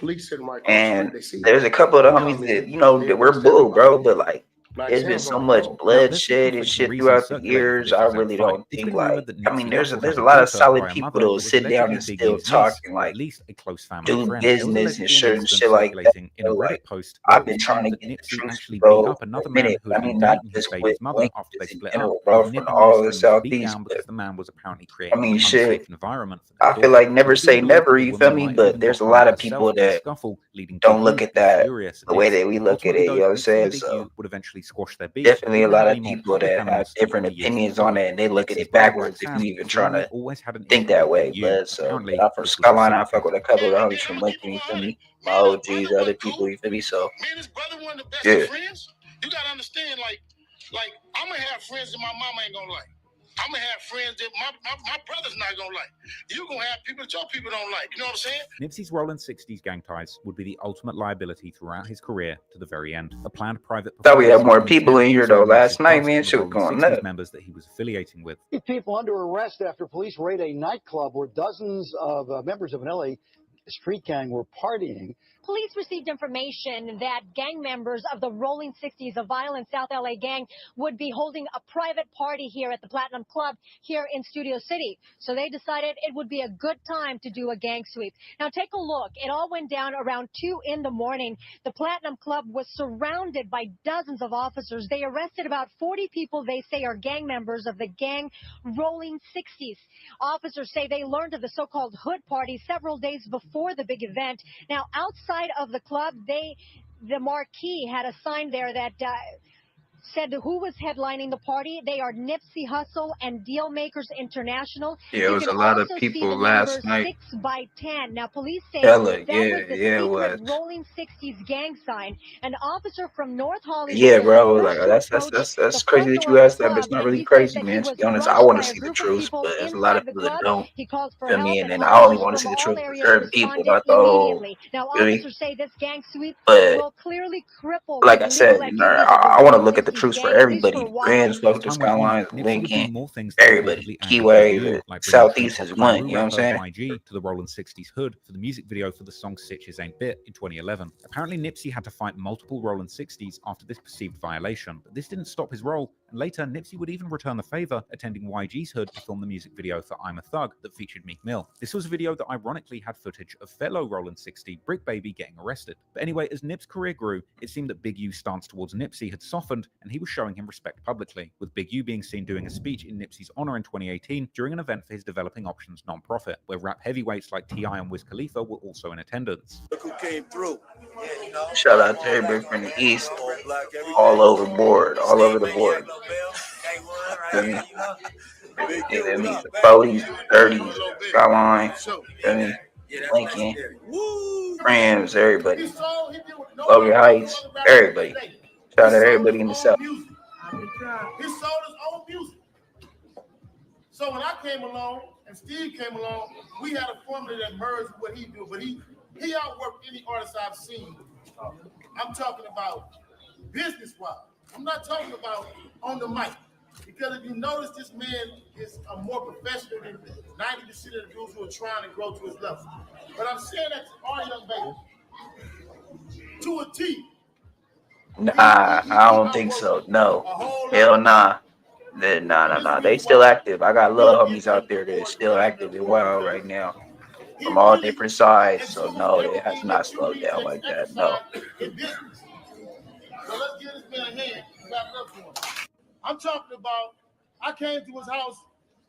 And there's a couple of the homies that, that we're bull, bro. But like, There's been so much bloodshed and shit throughout the years. I really don't It's think been rumored that I mean, Nipsey there's Hussle a had lot of daughter solid by a people mother that will was sit down allegedly and Big still U's talk niece, and or like at least a close family do friend. There was business and allegedly an shit incident like that. circulating in a Like, Reddit post where I've it been was trying claimed to that get the Nipsey truth, actually beat bro, up for another a man minute. who had I been mean, not dating his just with baby's mother Wayne, after they just in split general, up, bro, with from Nip and all his the friends beat southeast. down But because the man was apparently I creating mean, an shit. unsafe environment for I their feel daughter. like never It's been say believed never. that the You feel woman me? might have But even there's got a home lot of herself people in the that scuffle, leading don't Big look U at to be that furious at the way Nipsey. that we look at Ultimately, it. You though, know what I'm Nipsey and saying? Big So U would eventually squash their beef and definitely a wouldn't have lot any of more people public that have animosity in different the years to opinions on follow. it, and they look at Nipsey's it brother backwards if you Rayshawn even trying presumably to always had an think issue that with way. Big U. But so, but Apparently, I'm from this South was Carolina. I fuck reciprocated. with a couple of the homies from Lincoln. You feel me? My OGs, other people. You feel me? So yeah. You gotta understand, like I'm gonna have friends that my mama ain't gonna like. I'm gonna have friends that my brother's not gonna like. You gonna have people that your people don't like. You know what I'm saying? Nipsey's Rolling 60s gang ties would be the ultimate liability throughout his career to the very end. A planned private Thought we had performance more in people in here also though announced his last night, bust man. for the Shit was Rolling going 60s nuts. members that he was affiliating with. People under arrest after police raid a nightclub where dozens of members of an LA street gang were partying. Police received information that gang members of the Rolling 60s, a violent South LA gang, would be holding a private party here at the Platinum Club here in Studio City. So they decided it would be a good time to do a gang sweep. Now take a look. It all went down around 2 in the morning. The Platinum Club was surrounded by dozens of officers. They arrested about 40 people they say are gang members of the gang Rolling 60s. Officers say they learned of the so-called hood party several days before the big event. Now, outside of the club, the marquee had a sign there that said who was headlining the party. They are Nipsey Hussle and Dealmakers International. Yeah, it You was can a lot of also see people the last numbers night. 6 by 10. Now, police say Hella, that was the yeah, it secret was. Rolling 60s gang sign. An officer from North Hollywood Yeah, was the bro. Like first to approach that's the crazy front that door you of the asked that, but it's club, not and really he says crazy, that he man. To was be honest, I rushed want by to a see the group of truth, people but there's a lot of inside the people that club. don't. He calls for Feel me? help, And and then I only officers want to from see the all truth for areas certain people, responded not the whole. immediately. Now, Feel me? officers say this gang sweep But will clearly cripple like the I illegal said, you know, activities of the I want to Rolling look at the 60s truth for gang, at least for everybody. a The while. Grands, fuck As with the time went on, Skylines, Nipsey would do Lincoln, more things than everybody. reportedly angered Big U, Keyway, like bringing Southeast Tupac is one. Amaru You know what I'm rapper saying? YG to the Rolling 60s hood for the music video for the song Stitches Ain't Bit in 2011. Apparently, Nipsey had to fight multiple Rolling 60s after this perceived violation, but this didn't stop his role, and later Nipsey would even return the favor, attending YG's hood to film the music video for I'm a Thug that featured Meek Mill. This was a video that ironically had footage of fellow Rolling 60 Brick Baby getting arrested. But anyway, as Nip's career grew, it seemed that Big U's stance towards Nipsey had softened, and he was showing him respect publicly, with Big U being seen doing a speech in Nipsey's honor in 2018 during an event for his Developing Options nonprofit, where rap heavyweights like T.I. and Wiz Khalifa were also in attendance. Look who came through. Shout out to everybody from the East, all over board, all over the board. Feel me? You feel me? The 40s, 30s, Skyline, feel me? Lincoln, Friends, everybody. Logan Heights, everybody. Shout out to everybody in the South. He sold his own music. So when I came along and Steve came along, we had a formula that merged what he do, but he outworked any artist I've seen. I'm talking about business-wise. I'm not talking about on the mic. Because if you notice, this man is a more professional than 90% of the dudes who are trying to grow to his level. But I'm saying that to all young babies, to a T. Nah, I don't think so. No. Hell nah. Nah. They still active. I got little homies out there that's still active and wild right now. From all different sides. So no, it has not slowed down like that. No. So let's give this man a hand. Clap it up for him. I'm talking about, I came to his house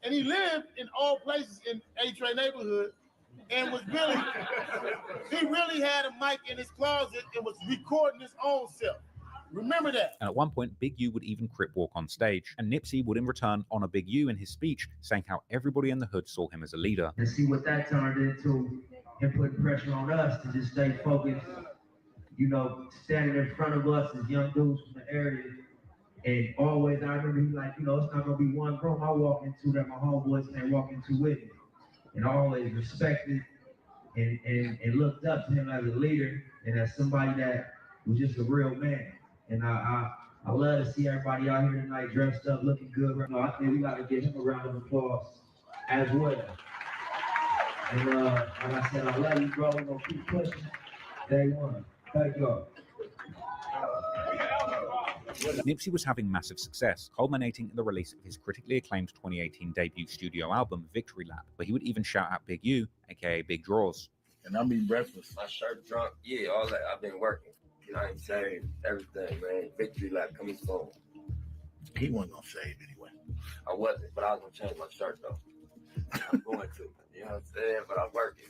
and he lived in all places in A-Train neighborhood and was really, he really had a mic in his closet and was recording his own self. Remember that. And at one point, Big U would even crip walk on stage, and Nipsey would in return honor Big U in his speech, saying how everybody in the hood saw him as a leader. And see what that turned into, and put pressure on us to just stay focused, you know, standing in front of us as young dudes from the area. And always, I remember he like, you know, it's not gonna be one room I walk into that my homeboys can't walk into with me. And I always respected and looked up to him as a leader and as somebody that was just a real man. And I love to see everybody out here tonight dressed up, looking good. I think we gotta give him a round of applause as well. And like I said, I love you, bro. We're gonna keep pushing. Day one. Thank y'all. Nipsey was having massive success, culminating in the release of his critically acclaimed 2018 debut studio album, Victory Lap, where he would even shout out Big U, aka Big Draws. And I'm eating breakfast. My shirt drunk, yeah, all that. I've been working. You know what I'm saying? Everything, man. Victory Lap coming soon. He wasn't gonna save anyway. I wasn't, but I was gonna change my shirt though. I'm going to. You know what I'm saying? But I'm working.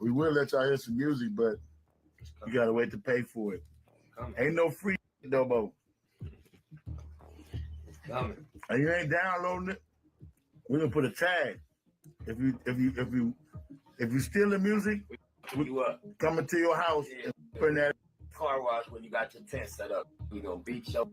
We will let y'all hear some music, but you gotta wait to pay for it. Ain't no free no more. Coming. And you ain't downloading it, we're gonna put a tag. If you steal the music, you up. Coming to your house and putting that Car wash when you got your tent set up. We gonna beat you.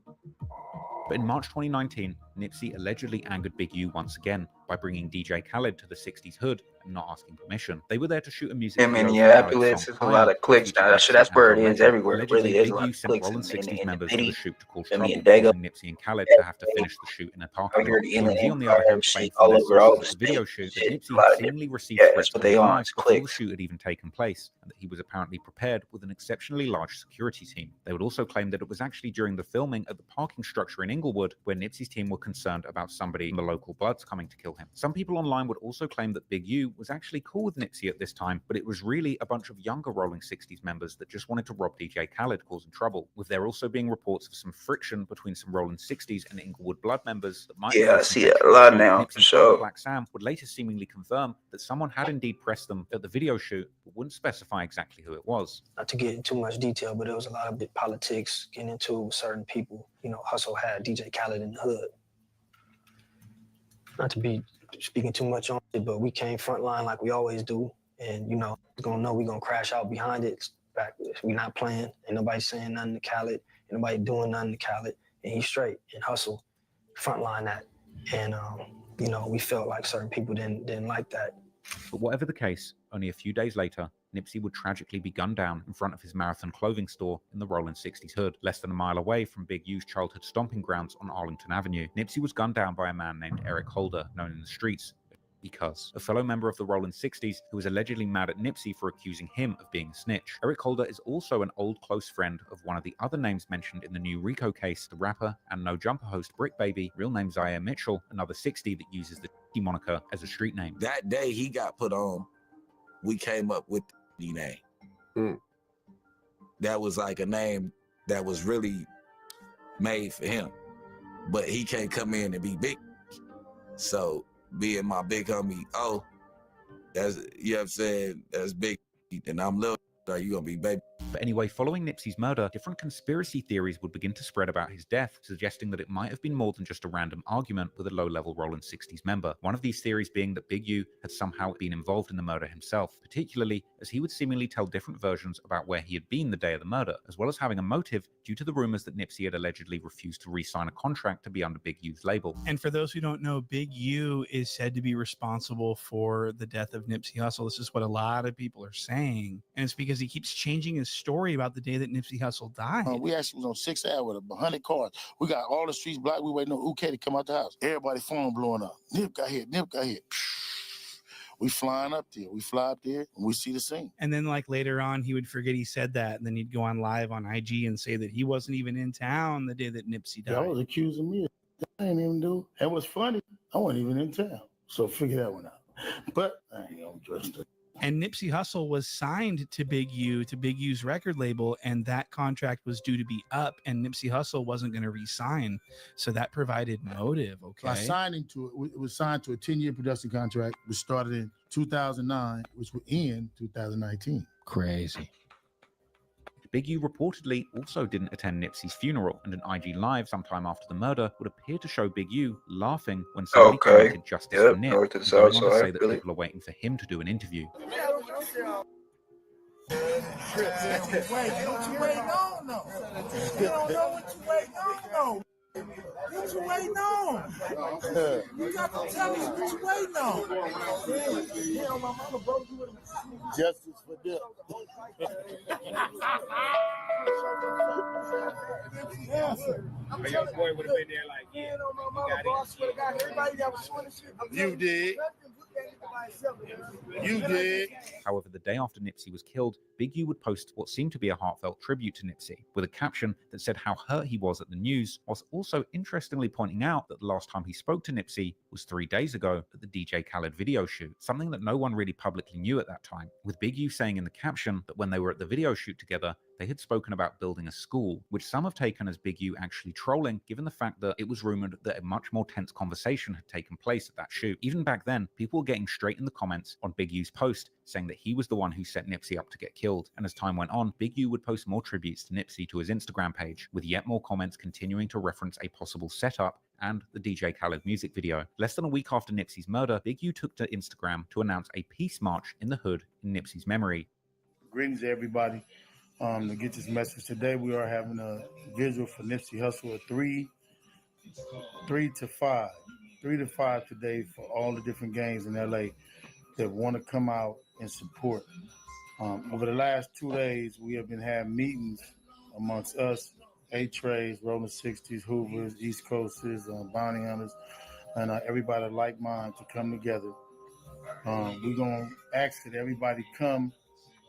But in March 2019, Nipsey allegedly angered Big U once again by bringing DJ Khaled to the 60s hood and not asking permission. They were there to shoot a music In video. Minneapolis, there's a lot of clicks now. That's where it is everywhere. It really is a Big lot U of sent clicks Rollin' in 60s members to the shoot to cause I trouble, mean, Dago. causing Nipsey and Khaled to have to finish the shoot in a parking lot. Inland TMZ, on the other hand, claimed all from their over all sources the of the video states, shoot that shit, Nipsey a lot had of seemingly received yeah, threats that's what to they his are, life it's before the clicks. shoot had even taken place, and that he was apparently prepared with an exceptionally large security team. They would also claim that it was actually during the filming at the parking structure in Inglewood where Nipsey's team were concerned about somebody in the local Bloods coming to kill him. Some people online would also claim that Big U was actually cool with Nipsey at this time, but it was really a bunch of younger Rolling 60s members that just wanted to rob DJ Khaled, causing trouble, with there also being reports of some friction between some Rolling 60s and Inglewood Blood members that might Yeah, I see it a lot now, for Nipsey's sure. brother Black Sam would later seemingly confirm that someone had indeed pressed them at the video shoot, but wouldn't specify exactly who it was. Not to get into too much detail, but it was a lot of big politics getting into certain people. You know, Hustle had DJ Khaled in the hood. Not to be speaking too much on it, but we came frontline like we always do. And, you know, we're gonna know we're gonna crash out behind it. Back, we're not playing. Ain't nobody saying nothing to Khaled. Ain't nobody doing nothing to Khaled. And he's straight. And Hustle frontline that. And, you know, we felt like certain people didn't like that. But whatever the case, only a few days later, Nipsey would tragically be gunned down in front of his Marathon clothing store in the Rolling 60s hood, less than a mile away from Big U's childhood stomping grounds on Arlington Avenue. Nipsey was gunned down by a man named Eric Holder, known in the streets because a fellow member of the Rolling 60s who was allegedly mad at Nipsey for accusing him of being a snitch. Eric Holder is also an old close friend of one of the other names mentioned in the new RICO case, the rapper and No Jumper host Brick Baby, real name Zaire Mitchell, another 60 that uses the moniker as a street name. That day he got put on, we came up with the name. That was like a name that was really made for him. But he can't come in and be big. So being my big homie, that's, you know what I'm saying, that's big, and I'm little, so you gonna be baby. But anyway, following Nipsey's murder, different conspiracy theories would begin to spread about his death, suggesting that it might have been more than just a random argument with a low-level Rolling 60s member. One of these theories being that Big U had somehow been involved in the murder himself, particularly as he would seemingly tell different versions about where he had been the day of the murder, as well as having a motive due to the rumors that Nipsey had allegedly refused to re-sign a contract to be under Big U's label. And for those who don't know, Big U is said to be responsible for the death of Nipsey Hussle. This is what a lot of people are saying. And it's because he keeps changing his story about the day that Nipsey Hussle died. We actually was on 6th Ave with 100 cars. We got all the streets blocked. We waiting on UK to come out the house. Everybody phone blowing up. Nip got hit. Nip got hit. We flying up there. We fly up there and we see the scene. And then like later on, he would forget he said that. And then he'd go on live on IG and say that he wasn't even in town the day that Nipsey died. Y'all was accusing me. I ain't even do. And what's funny, I wasn't even in town. So figure that one out. But I ain't gonna trust it. And Nipsey Hussle was signed to Big U's record label, and that contract was due to be up, and Nipsey Hussle wasn't going to re-sign. So that provided motive, okay? So I signed into it. It was signed to a 10-year production contract, which started in 2009, which would end 2019. Crazy. Big U reportedly also didn't attend Nipsey's funeral, and an IG Live sometime after the murder would appear to show Big U laughing when somebody commented justice for Nip. North to the and going south on to say side, that really. people are waiting for him to do an interview. What you waiting on, no? You don't know what you waiting on, no? What you waiting on? You got to tell us what you waiting on. Yeah, my mama broke you with Justice for Dip. But your boy would have been there like, yeah, you did. You did. However, the day after Nipsey was killed, Big U would post what seemed to be a heartfelt tribute to Nipsey, with a caption that said how hurt he was at the news, whilst also interestingly pointing out that the last time he spoke to Nipsey was 3 days ago at the DJ Khaled video shoot, something that no one really publicly knew at that time, with Big U saying in the caption that when they were at the video shoot together, they had spoken about building a school, which some have taken as Big U actually trolling, given the fact that it was rumored that a much more tense conversation had taken place at that shoot. Even back then, people were getting straight in the comments on Big U's post, saying that he was the one who set Nipsey up to get killed. And as time went on, Big U would post more tributes to Nipsey to his Instagram page, with yet more comments continuing to reference a possible setup and the DJ Khaled music video. Less than a week after Nipsey's murder, Big U took to Instagram to announce a peace march in the hood in Nipsey's memory. Greetings to everybody. To get this message today, we are having a vigil for Nipsey Hussle at 3 to 5 today for all the different gangs in LA that want to come out and support. Over the last 2 days, we have been having meetings amongst us, A-Trays, Rolling 60s, Hoovers, East Coasters, Bounty Hunters, and everybody like mind to come together. We're going to ask that everybody come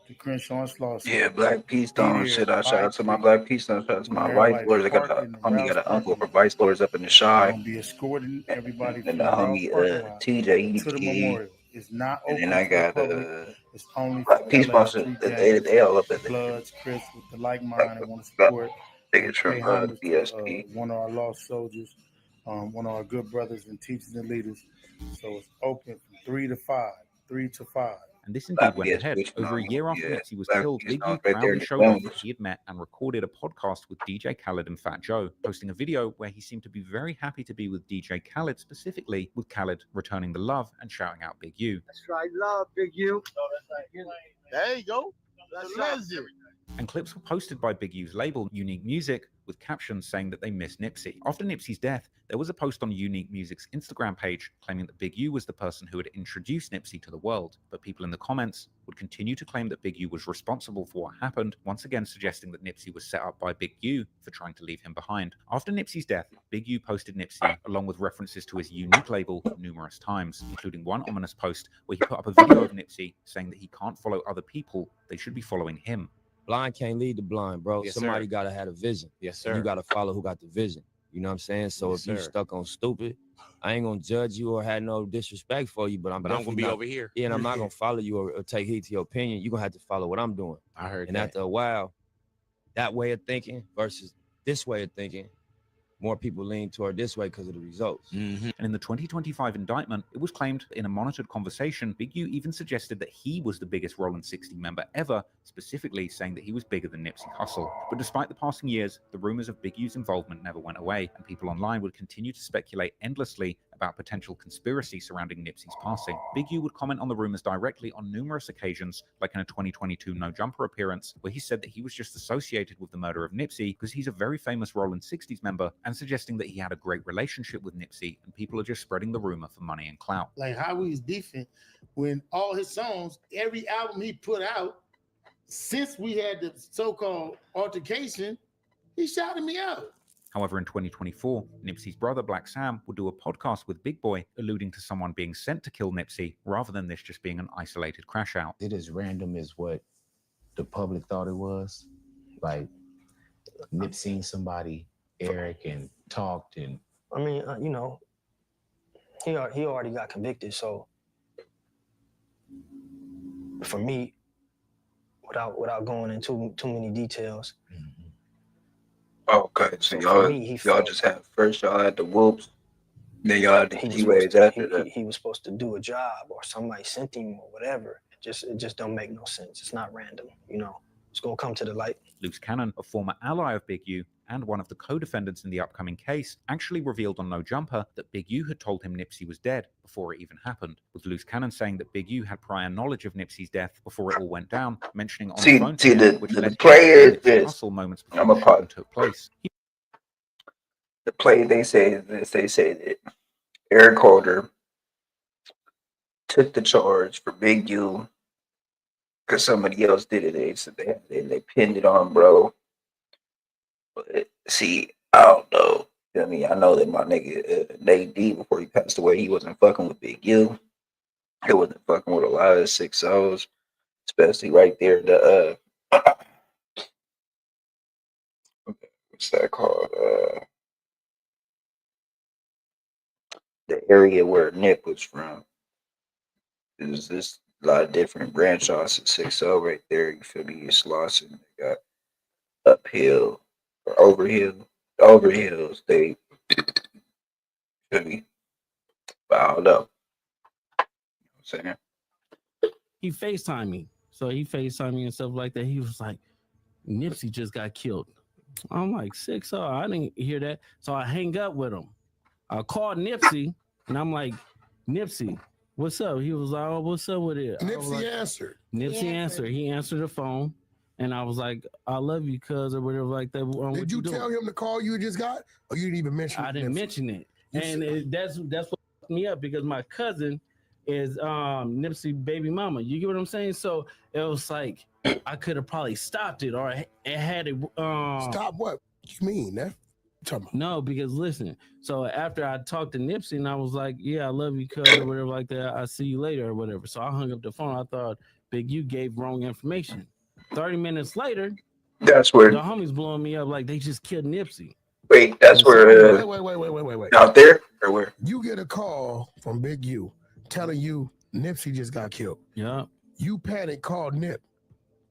to Crenshaw and Slauson. Yeah, Black Peace Stone shit. I shout out to my Black Peace Stone. Shout out to my vice lords. I got a homie, got an uncle for vice lords up in the Shy. Gonna be escorting everybody and the homie TJ, he's to the key. memorial. It's not open And then I got to the public. It's only for Peace LA Monster. street They gangs, all up in there. Bloods, Chris with the like mind and want to support. Biggest Pay from homage to, BSP. one of our lost soldiers, one of our good brothers and teachers and leaders. So it's open from 3 to 5. And this indeed went ahead. Over a year after Nipsey was killed, Big U proudly showed off that he had met and recorded a podcast with DJ Khaled and Fat Joe, posting a video where he seemed to be very happy to be with DJ Khaled, specifically with Khaled returning the love and shouting out Big U. That's right, love, Big U. There you go. That's right. And clips were posted by Big U's label, Unique Music, with captions saying that they miss Nipsey. After Nipsey's death, there was a post on Unique Music's Instagram page claiming that Big U was the person who had introduced Nipsey to the world, but people in the comments would continue to claim that Big U was responsible for what happened, once again suggesting that Nipsey was set up by Big U for trying to leave him behind. After Nipsey's death, Big U posted Nipsey along with references to his Unique label numerous times, including one ominous post where he put up a video of Nipsey saying that he can't follow other people, they should be following him. Blind can't lead the blind, bro. Yes, Somebody sir. gotta have a vision. Yes, sir. You gotta follow who got the vision. You know what I'm saying? So Yes, if you sir. stuck on stupid, I ain't gonna judge you or have no disrespect for you, but I'm gonna be not, over here. Yeah, and I'm not gonna follow you or take heed to your opinion. You're gonna have to follow what I'm doing. I heard And that. after a while, that way of thinking versus this way of thinking, more people lean toward this way because of the results. And in the 2025 indictment, it was claimed in a monitored conversation, Big U even suggested that he was the biggest Rolling 60 member ever, specifically saying that he was bigger than Nipsey Hussle. But despite the passing years, the rumors of Big U's involvement never went away, and people online would continue to speculate endlessly about potential conspiracy surrounding Nipsey's passing. Big U would comment on the rumors directly on numerous occasions, like in a 2022 No Jumper appearance, where he said that he was just associated with the murder of Nipsey because he's a very famous Rolling 60s member, and suggesting that he had a great relationship with Nipsey, and people are just spreading the rumor for money and clout. Like how we was beefing when all his songs, every album he put out, since we had the so-called altercation, he shouted me out. However, in 2024, Nipsey's brother Black Sam would do a podcast with Big Boy, alluding to someone being sent to kill Nipsey, rather than this just being an isolated crash out. It is random as what the public thought it was. Like Nip seen somebody, Eric, and talked, and I mean, you know, he already got convicted, so for me, without going into too many details. Okay, so y'all just had first y'all had the whoops, then y'all had the G-Waves after that. He was supposed to do a job, or somebody sent him, or whatever. It just don't make no sense. It's not random, you know. It's gonna come to the light. Loose Cannon, a former ally of Big U and one of the co-defendants in the upcoming case, actually revealed on No Jumper that Big U had told him Nipsey was dead before it even happened, with Loose Cannon saying that Big U had prior knowledge of Nipsey's death before it all went down, mentioning on the phone to him, which led to Nipsey's hustle moments before the shooting took place. The play they say that Eric Holder took the charge for Big U because somebody else did it. They said they pinned it on bro. But see, I don't know. I mean, I know that my nigga Nate D, before he passed away, he wasn't fucking with Big U. He wasn't fucking with a lot of 6 O's. especially right there. The what's that called? The area where Nick was from. There's this a lot of different branch offs at 6-0 right there. You feel me? It's Lawson. They got uphill or over hills. They feel me? But I don't know. You know what I'm saying? He FaceTimed me. So he FaceTimed me and stuff like that. He was like, Nipsey just got killed. I'm like, 6-0. I didn't hear that. So I hang up with him. I called Nipsey and I'm like, Nipsey, what's up? He was like, oh, what's up with it? Nipsey answered. Nipsey answered. He answered the phone. And I was like, I love you, cuz, or whatever like that. Did you tell him the call you just got? Or you didn't even mention it? I didn't mention it. And that's what fucked me up because my cousin is Nipsey baby mama. You get what I'm saying? So it was like I could have probably stopped it or it had it. Stop what? What you mean, man? No, because listen. So after I talked to Nipsey and I was like, yeah, I love you, cuz, or whatever like that. I'll see you later or whatever. So I hung up the phone. I thought Big U gave wrong information. 30 minutes later, that's where the homies blowing me up like they just killed Nipsey. Wait, that's where wait. Out there or where? You get a call from Big U telling you Nipsey just got killed. Yeah. You panic, called Nip.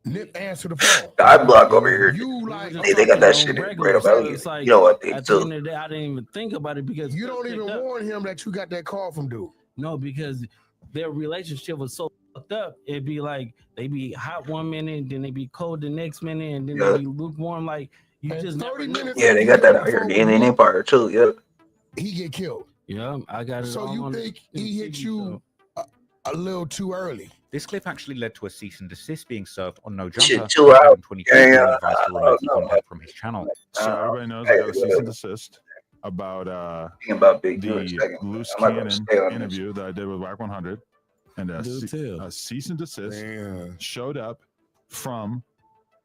Nip answered the phone. I block over here. You like they got that shit right about you. It's like, you know what they at the do? end of the day, I didn't even think about it because you don't even warn him that you got that call from dude. No, because their relationship was so fucked up. It'd be like they be hot one minute, then they be cold the next minute, and then they be lukewarm. Like you just 30 minutes. Yeah, they got that out here in the Indian Empire too. Yeah, he get killed. Yeah, I got it. So you think he hit you a little too early? This clip actually led to a cease and desist being served on No Shit, Jumper. chill out. Yeah, advised to remove content from his channel. So everybody knows I got a cease and desist about Big the loose cannon interview that I did with Whack 100, and a cease and desist showed up from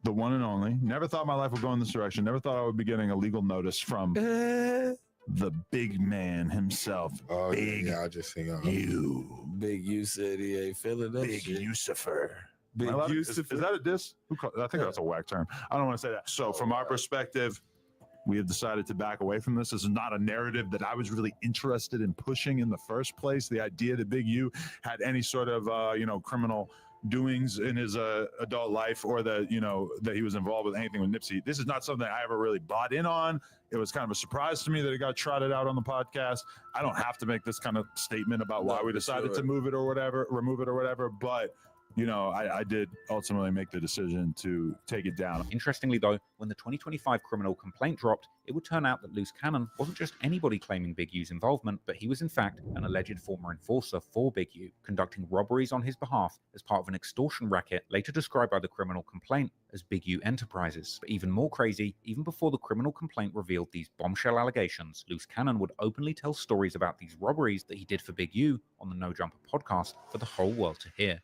the one and only. Never thought my life would go in this direction. Never thought I would be getting a legal notice from the big man himself. Oh, Big yeah, I just seen you. Big U said he ain't feeling that Big Lucifer. Big Is that a diss? I think that's a whack term. I don't want to say that. So from our perspective, we have decided to back away from this. This is not a narrative that I was really interested in pushing in the first place. The idea that Big U had any sort of, criminal doings in his adult life, or that that he was involved with anything with Nipsey. This is not something I ever really bought in on. It was kind of a surprise to me that it got trotted out on the podcast. I don't have to make this kind of statement about why we decided to remove it or whatever, but I did ultimately make the decision to take it down. Interestingly, though, when the 2025 criminal complaint dropped, it would turn out that Loose Cannon wasn't just anybody claiming Big U's involvement, but he was in fact an alleged former enforcer for Big U, conducting robberies on his behalf as part of an extortion racket later described by the criminal complaint as Big U Enterprises. But even more crazy, even before the criminal complaint revealed these bombshell allegations, Loose Cannon would openly tell stories about these robberies that he did for Big U on the No Jumper podcast for the whole world to hear.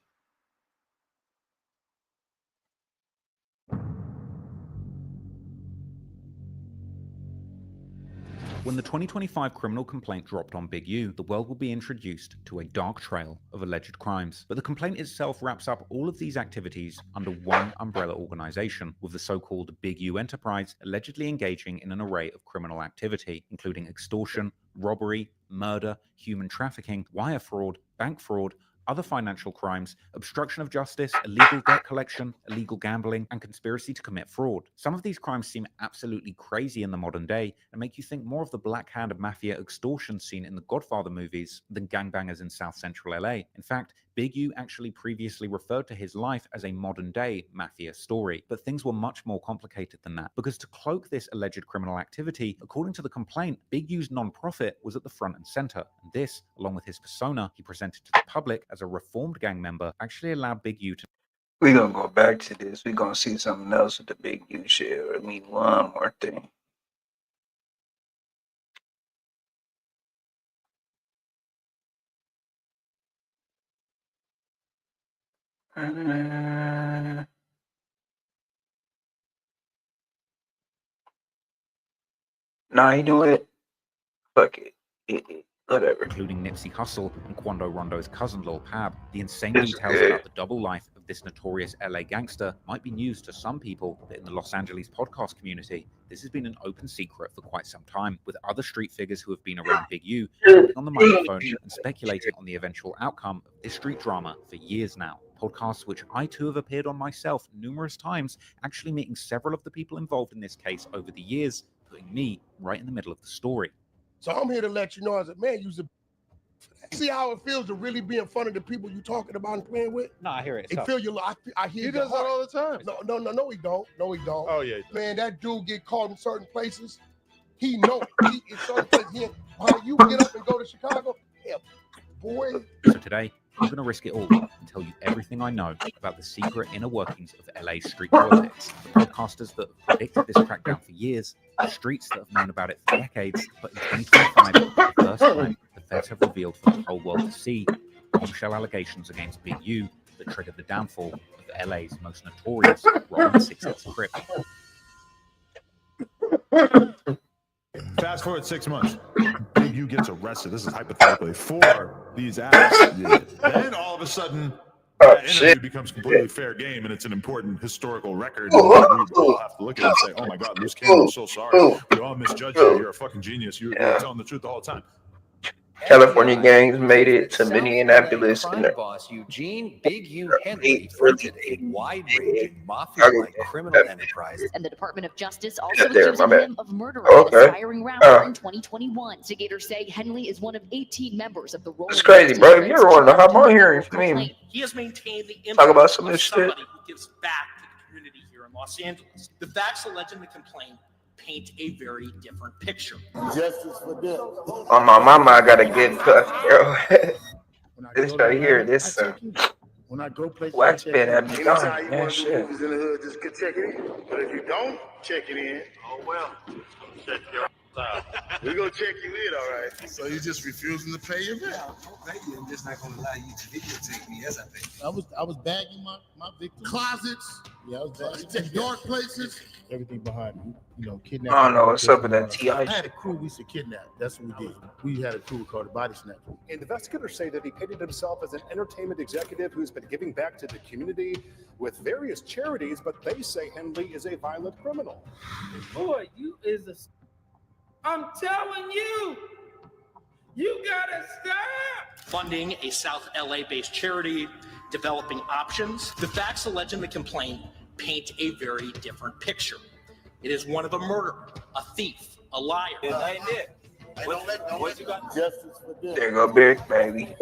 When the 2025 criminal complaint dropped on Big U, the world will be introduced to a dark trail of alleged crimes. But the complaint itself wraps up all of these activities under one umbrella organization, with the so-called Big U Enterprise allegedly engaging in an array of criminal activity, including extortion, robbery, murder, human trafficking, wire fraud, bank fraud, other financial crimes, obstruction of justice, illegal debt collection, illegal gambling, and conspiracy to commit fraud. Some of these crimes seem absolutely crazy in the modern day and make you think more of the Black Hand mafia extortion scene in the Godfather movies than gangbangers in South Central LA. In fact, Big U actually previously referred to his life as a modern-day mafia story, but things were much more complicated than that, because to cloak this alleged criminal activity, according to the complaint, Big U's non-profit was at the front and center, and this, along with his persona he presented to the public as a reformed gang member, actually allowed Big U to... We're going to go back to this. We're going to see something else with the Big U shit. I mean, one more thing. Nah, you know what? Fuck it. Whatever. Including Nipsey Hussle and Quando Rondo's cousin Lil Pab. The insane This is details good. about the double life of this notorious LA gangster might be news to some people, but in the Los Angeles podcast community, this has been an open secret for quite some time, with other street figures who have been around Big U jumping on the microphone and speculating on the eventual outcome of this street drama for years now. Podcasts which I too have appeared on myself numerous times, actually meeting several of the people involved in this case over the years, putting me right in the middle of the story. So I'm here to let you know as a man, see how it feels to really be in front of the people you talking about and playing with? No, I hear it. It feel you. I hear He your does that heart. all the time. No, he don't. No, he don't. Oh, yeah. Man, that dude get caught in certain places. He know it. He in certain places. How you get up and go to Chicago? Yeah, boy. So today, I'm going to risk it all and tell you everything I know about the secret inner workings of LA street politics. The podcasters that have predicted this crackdown for years, the streets that have known about it for decades, but in 2025, for the first time, the feds have revealed for the whole world to see bombshell allegations against Big U that triggered the downfall of LA's most notorious Rolling 60s Crip. Fast forward 6 months. Big U gets arrested. This is hypothetically for these acts. Then all of a sudden, that interview becomes completely fair game, and it's an important historical record. And we all have to look at it and say, "Oh my God, Luce Campbell, I'm so sorry. We all misjudged you. You're a fucking genius. You're telling the truth the whole time." California gangs made it to Minneapolis and Crime boss Eugene Big U Henley fronted a wide-ranging mafia-like criminal enterprise. And the Department of Justice also there, accusing my bad. him of murdering Okay. an aspiring rapper in 2021. Investigators say Henley is one of 18 members of the Rolling It's crazy, bro. If you ever want to hop on here and He has maintained the image talk about some of of this shit. somebody who gives back to the community here in Los Angeles. The facts alleged in the complaint paint a very different picture. Justice for them. On my mama, I got a good cut, bro. This right here, this When I go places, wax I check pen in. had me Anytime going, you man. want to do Shit. movies in the hood, just go check it in. But if you don't check it in, oh well. Check your out. We're gonna check you in, all right. So you just refusing to pay your bill? I'm just not gonna allow you to videotape me as I pay. I was bagging my victims. Closets. Yeah, I was bagging dark places. Everything behind me, kidnapping. I don't know what's up with that TI I had shit. a crew we used to kidnap. That's what we did. We had a crew called the Body Snatch. Investigators say that he painted himself as an entertainment executive who's been giving back to the community with various charities, but they say Henley is a violent criminal. Boy, you is a. I'm telling you, you gotta stop. Funding a South LA based charity, developing options. The facts alleged in the complaint paint a very different picture. It is one of a murderer, a thief, a liar. What you got? Justice for them. There go Big Baby.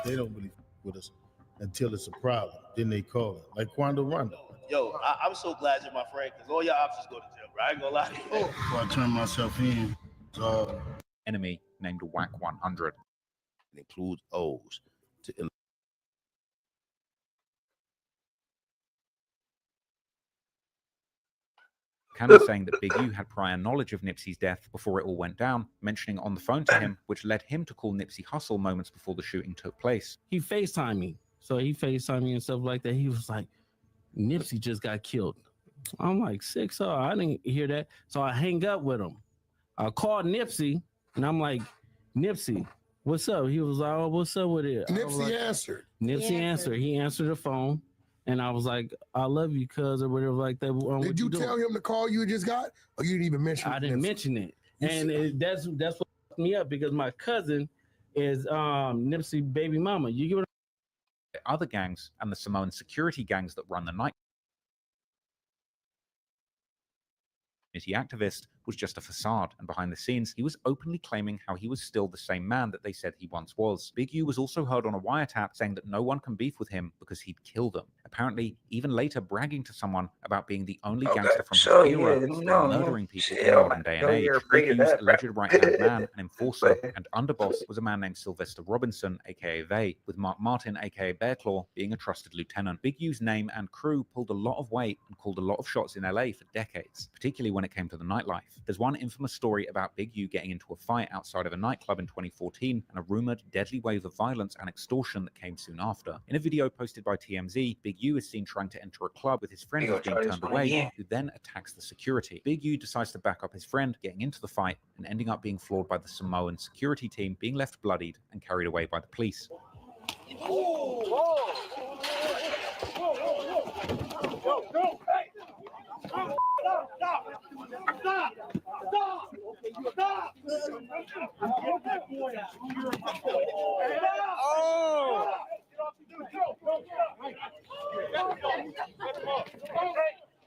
They don't really with us until it's a problem. Then they call it. Like Quando Rondo. Yo, I'm so glad you're my friend because all your options go to jail, bro. I ain't gonna lie to you. Before I turn myself in. So Enemy named Whack 100. It includes O's to Cannon saying that Big U had prior knowledge of Nipsey's death before it all went down, mentioning on the phone to him, which led him to call Nipsey Hussle moments before the shooting took place. He FaceTimed me. So he FaceTimed me and stuff like that. He was like, Nipsey just got killed. I'm like, 6-0. I didn't hear that. So I hang up with him. I called Nipsey and I'm like, Nipsey, what's up? He was like, oh, what's up with it? Nipsey answered. Nipsey answered. He answered the phone. And I was like, I love you, cuz, or whatever like that. Did you tell him the call you just got? Or you didn't even mention it? I didn't mention it. And that's what fucked me up because my cousin is Nipsey baby mama. You get what Other gangs and the Samoan security gangs that run the night activist was just a facade, and behind the scenes, he was openly claiming how he was still the same man that they said he once was. Big U was also heard on a wiretap saying that no one can beef with him because he'd kill them. Apparently, even later bragging to someone about being the only gangster from his era still murdering people in the modern day and age. Big U's alleged right-hand man, an enforcer, and underboss was a man named Sylvester Robinson, aka Vay, with Mark Martin, aka Bearclaw, being a trusted lieutenant. Big U's name and crew pulled a lot of weight and called a lot of shots in LA for decades, particularly when it came to the nightlife. There's one infamous story about Big U getting into a fight outside of a nightclub in 2014 and a rumored deadly wave of violence and extortion that came soon after. In a video posted by TMZ, Big U is seen trying to enter a club with his friend who's being turned away, who then attacks the security. Big U decides to back up his friend, getting into the fight and ending up being floored by the Samoan security team, being left bloodied and carried away by the police.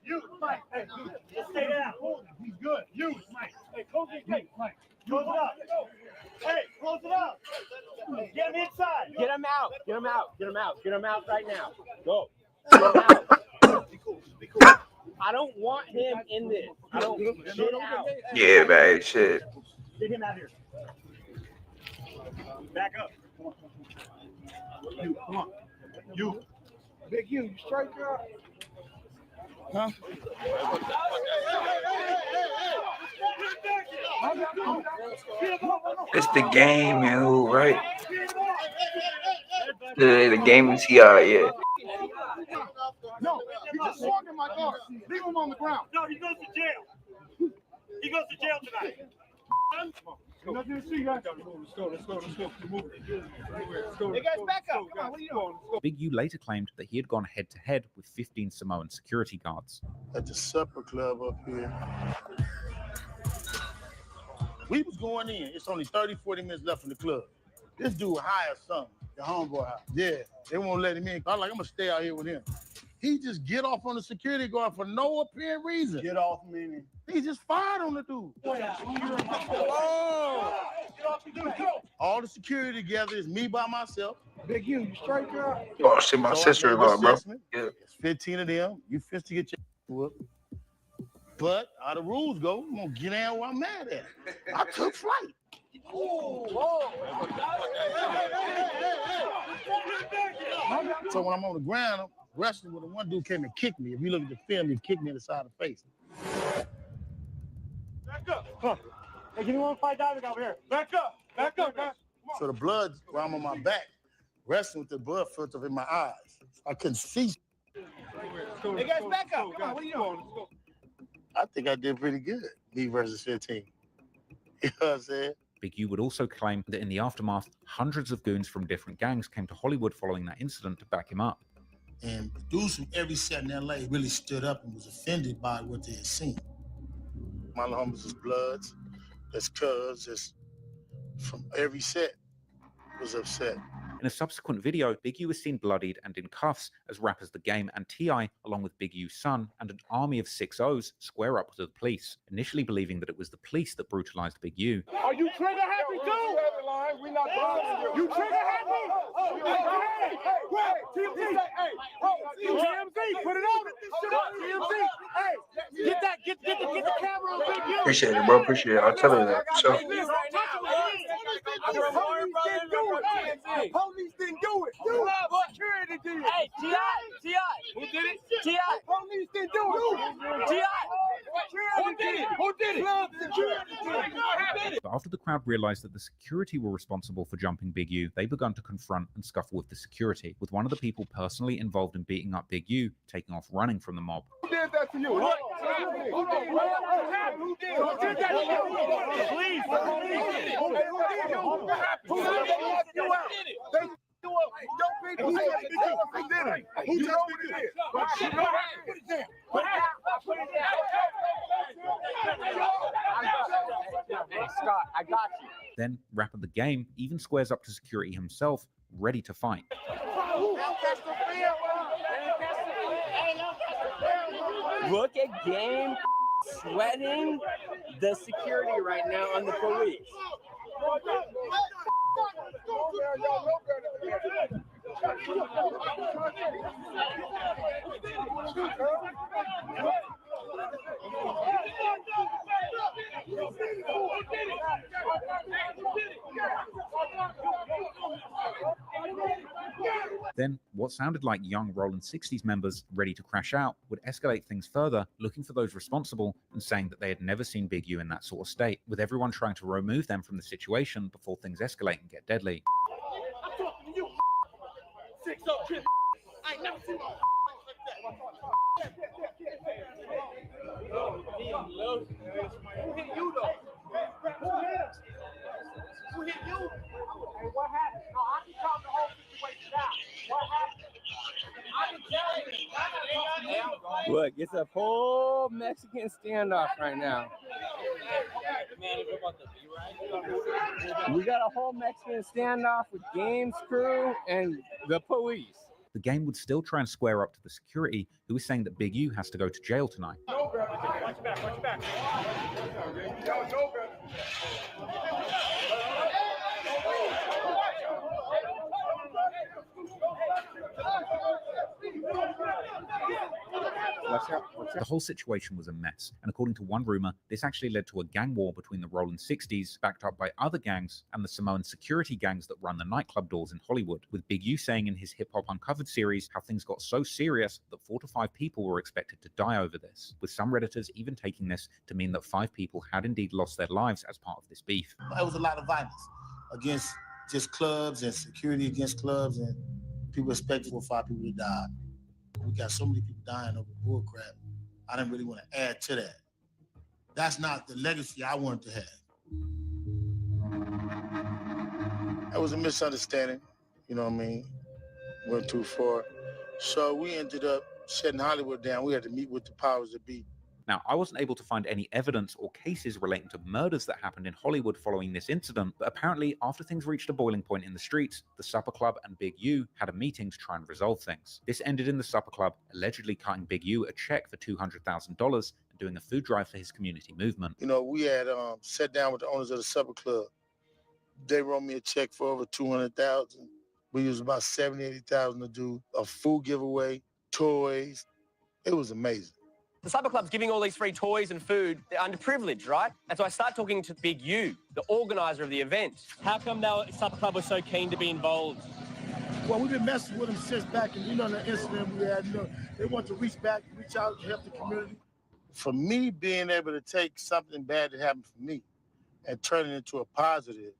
You, Mike, hey, just stay down. He's good. You, Mike. Hey, close it. Hey, Mike. Close it up. Hey, close it up. Get him inside. Get him out. Get him out. Get him out. Get him out right now. Go. Get him out. Be cool. Be cool. I don't want him in this. I don't get out. Yeah, man, shit. Get him out here. Back up. Come on. You, come on. You. Big you straight up. Huh? It's the game, man. Who, right? The game is here, yeah. No, he just swung in my car. Leave him on the ground. No, he goes to jail. He goes to jail tonight. Nothing to see, guys. Let's go. Let's go. Hey guys, back up. Come on, what are you doing? Big U later claimed that he had gone head-to-head with 15 Samoan security guards. At the supper club up here. We was going in. It's only 30, 40 minutes left in the club. This dude hired something. The homeboy house. Yeah, they won't let him in. I'm like, I'm gonna stay out here with him. He just get off on the security guard for no apparent reason. Get off, meaning. He just fired on the dude. Oh! All the security together is me by myself. Big you straight up. Oh, shit, my sister-in-law, bro. Yeah. It's 15 of them. You 50 get your whooped. But how the rules go, I'm gonna get down where I'm mad at. I took flight. So when I'm on the ground, I'm wrestling with the one dude came and kicked me. If you look at the film, he kicked me in the side of the face. Back up. Come on. Hey, give me 1 fight diving over here. Back up. Back up, guys. So the blood, while I'm on my back, wrestling with the blood filter in my eyes. I couldn't see. Hey, guys, back up. Come on, what are you doing? I think I did pretty good, me versus 15. You know what I'm saying? Big U would also claim that in the aftermath, hundreds of goons from different gangs came to Hollywood following that incident to back him up. And dudes from every set in LA really stood up and was offended by what they had seen. My homies is Bloods, that's Cuz, that's from every set was upset. In a subsequent video, Big U was seen bloodied and in cuffs as rappers The Game and T.I., along with Big U's son and an army of 6-0s, square up to the police, initially believing that it was the police that brutalized Big U. Are you trigger happy too? We not you trigger happy? TMZ, put it on it. TMZ, hey, get the camera on Big U. Appreciate it, bro. Appreciate it. I'll tell her that. So. Police didn't do it. You security did. Hey, T.I. Who did it? T.I. Police didn't do it. T.I. Who did it? Who did it? But after the crowd realized that the security were responsible for jumping Big U, they begun to confront and scuffle with the security, with one of the people personally involved in beating up Big U taking off running from the mob. Who did that to you? What? Who did that to you? Please. Who did you out? Who did it? Who told me this? Hey, Scott, I got you. Then, rapper The Game even squares up to security himself, ready to fight. Look at Game sweating the security right now on the police. Then, what what sounded like young Rolling 60s members ready to crash out would escalate things further, looking for those responsible and saying that they had never seen Big U in that sort of state, with everyone trying to remove them from the situation before things escalate and get deadly. I'm talking to you, 6-0 kid. I ain't never seen my like that. Who hit you though? Who hit you? Hey, what happened? No, I can calm the whole situation down. What happened? I can tell you. Look, it's a full Mexican standoff right now. We got a whole Mexican standoff with Games crew and the police. The game would still try and square up to the security, who was saying that Big U has to go to jail tonight. Watch your back, watch your back. The whole situation was a mess, and according to one rumor, this actually led to a gang war between the Rolling 60s, backed up by other gangs, and the Samoan security gangs that run the nightclub doors in Hollywood, with Big U saying in his Hip Hop Uncovered series how things got so serious that 4 to 5 people were expected to die over this, with some Redditors even taking this to mean that 5 people had indeed lost their lives as part of this beef. It was a lot of violence against just clubs and security against clubs, and people expected 4 or 5 people to die. We got so many people dying over bull crap. I didn't really want to add to that. That's not the legacy I wanted to have. That was a misunderstanding, you know what I mean? Went too far. So we ended up shutting Hollywood down. We had to meet with the powers that be. Now, I wasn't able to find any evidence or cases relating to murders that happened in Hollywood following this incident, but apparently after things reached a boiling point in the streets, the Supper Club and Big U had a meeting to try and resolve things. This ended in the Supper Club allegedly cutting Big U a check for $200,000 and doing a food drive for his community movement. You know, we had sat down with the owners of the Supper Club. They wrote me a check for over $200,000. We used about $70,000, $80,000 to do a food giveaway, toys. It was amazing. The Supper Club's giving all these free toys and food. They're underprivileged, right? And so I start talking to Big U, the organizer of the event. How come the Supper Club was so keen to be involved? Well, we've been messing with them since back in, the incident we had. They want to reach out, and help the community. For me, being able to take something bad that happened for me and turn it into a positive,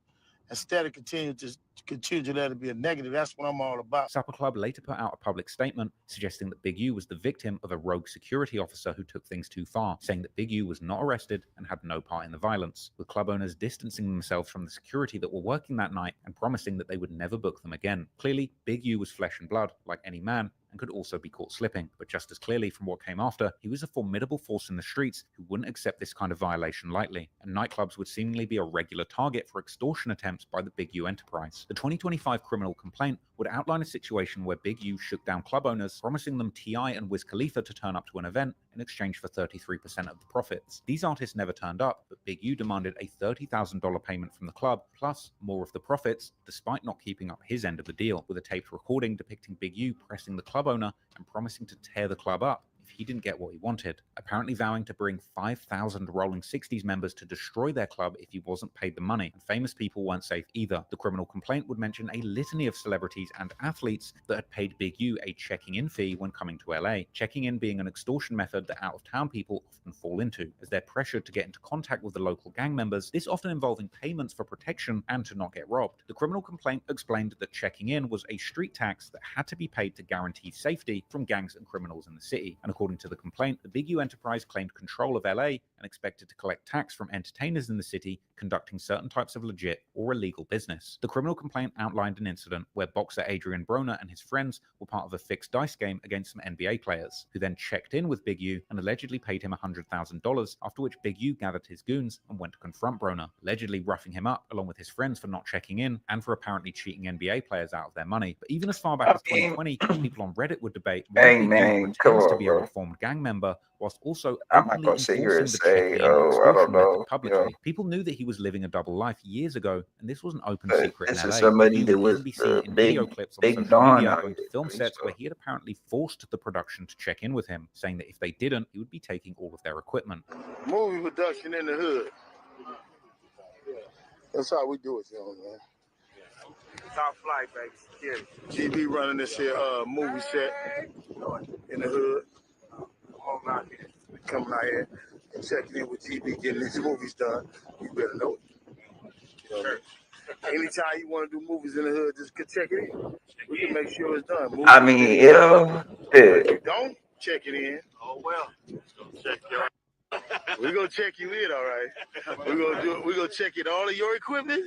instead of continue to let it be a negative, that's what I'm all about. Supper Club later put out a public statement suggesting that Big U was the victim of a rogue security officer who took things too far, saying that Big U was not arrested and had no part in the violence, with club owners distancing themselves from the security that were working that night and promising that they would never book them again. Clearly, Big U was flesh and blood, like any man, and could also be caught slipping. But just as clearly from what came after, he was a formidable force in the streets who wouldn't accept this kind of violation lightly, and nightclubs would seemingly be a regular target for extortion attempts by the Big U enterprise. The 2025 criminal complaint would outline a situation where Big U shook down club owners, promising them T.I. and Wiz Khalifa to turn up to an event in exchange for 33% of the profits. These artists never turned up, but Big U demanded a $30,000 payment from the club, plus more of the profits, despite not keeping up his end of the deal, with a taped recording depicting Big U pressing the club owner and promising to tear the club up if he didn't get what he wanted, apparently vowing to bring 5,000 Rolling 60s members to destroy their club if he wasn't paid the money. And famous people weren't safe either. The criminal complaint would mention a litany of celebrities and athletes that had paid Big U a checking-in fee when coming to LA, checking in being an extortion method that out-of-town people often fall into, as they're pressured to get into contact with the local gang members, this often involving payments for protection and to not get robbed. The criminal complaint explained that checking in was a street tax that had to be paid to guarantee safety from gangs and criminals in the city. And according to the complaint, the Big U enterprise claimed control of LA and expected to collect tax from entertainers in the city conducting certain types of legit or illegal business. The criminal complaint outlined an incident where boxer Adrian Broner and his friends were part of a fixed dice game against some NBA players, who then checked in with Big U and allegedly paid him $100,000, after which Big U gathered his goons and went to confront Broner, allegedly roughing him up along with his friends for not checking in and for apparently cheating NBA players out of their money. But even as far back as 2020, people on Reddit would debate why Big U pretends to be a reformed gang member whilst also I'm not gonna sit here and say, oh, I don't know. Publicly. People knew that he was living a double life years ago, and this was an open secret This in is LA. somebody that was Be seen in big, video clips on big social Don media out going to here, film pretty sets sure. where he had apparently forced the production to check in with him, saying that if they didn't, he would be taking all of their equipment. Movie production in the hood. That's how we do it, man. Top flight, baby. Yeah. GB running this here movie set in the hood. Come on out here. Coming out here and checking in with GB, getting his movies done. You better know it. You know what I mean? Anytime you want to do movies in the hood, just check it in. We can make sure it's done. Movies I mean, yeah. if you don't, check it in. Oh well. Check your We're gonna check you in, all right. We're gonna check in all of your equipment.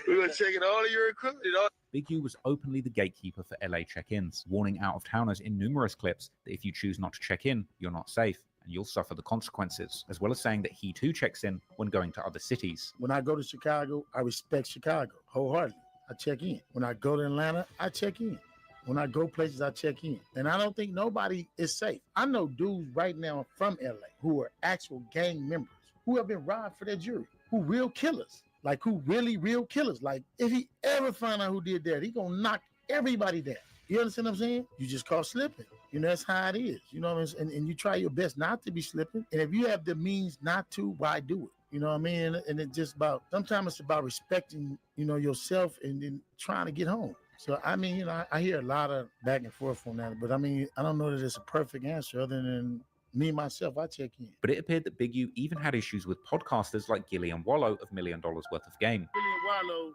We're gonna check in all of your equipment. Big U was openly the gatekeeper for LA check-ins, warning out-of-towners in numerous clips that if you choose not to check in, you're not safe and you'll suffer the consequences, as well as saying that he too checks in when going to other cities. When I go to Chicago, I respect Chicago wholeheartedly. I check in. When I go to Atlanta, I check in. When I go places, I check in. And I don't think nobody is safe. I know dudes right now from LA who are actual gang members who have been robbed for their jewelry, who real killers, like who really real killers. Like if he ever find out who did that, he gonna knock everybody down. You understand what I'm saying? You just call slipping. You know, that's how it is. You know what I mean? And you try your best not to be slipping. And if you have the means not to, why do it? You know what I mean? And it's just about, sometimes it's about respecting, you know, yourself and then trying to get home. So, I mean, you know, I hear a lot of back and forth on that, but I mean, I don't know that it's a perfect answer other than me, myself, I check in. But it appeared that Big U even had issues with podcasters like Gilly and Wallow of $1 Million worth of game. Gilly and Wallow,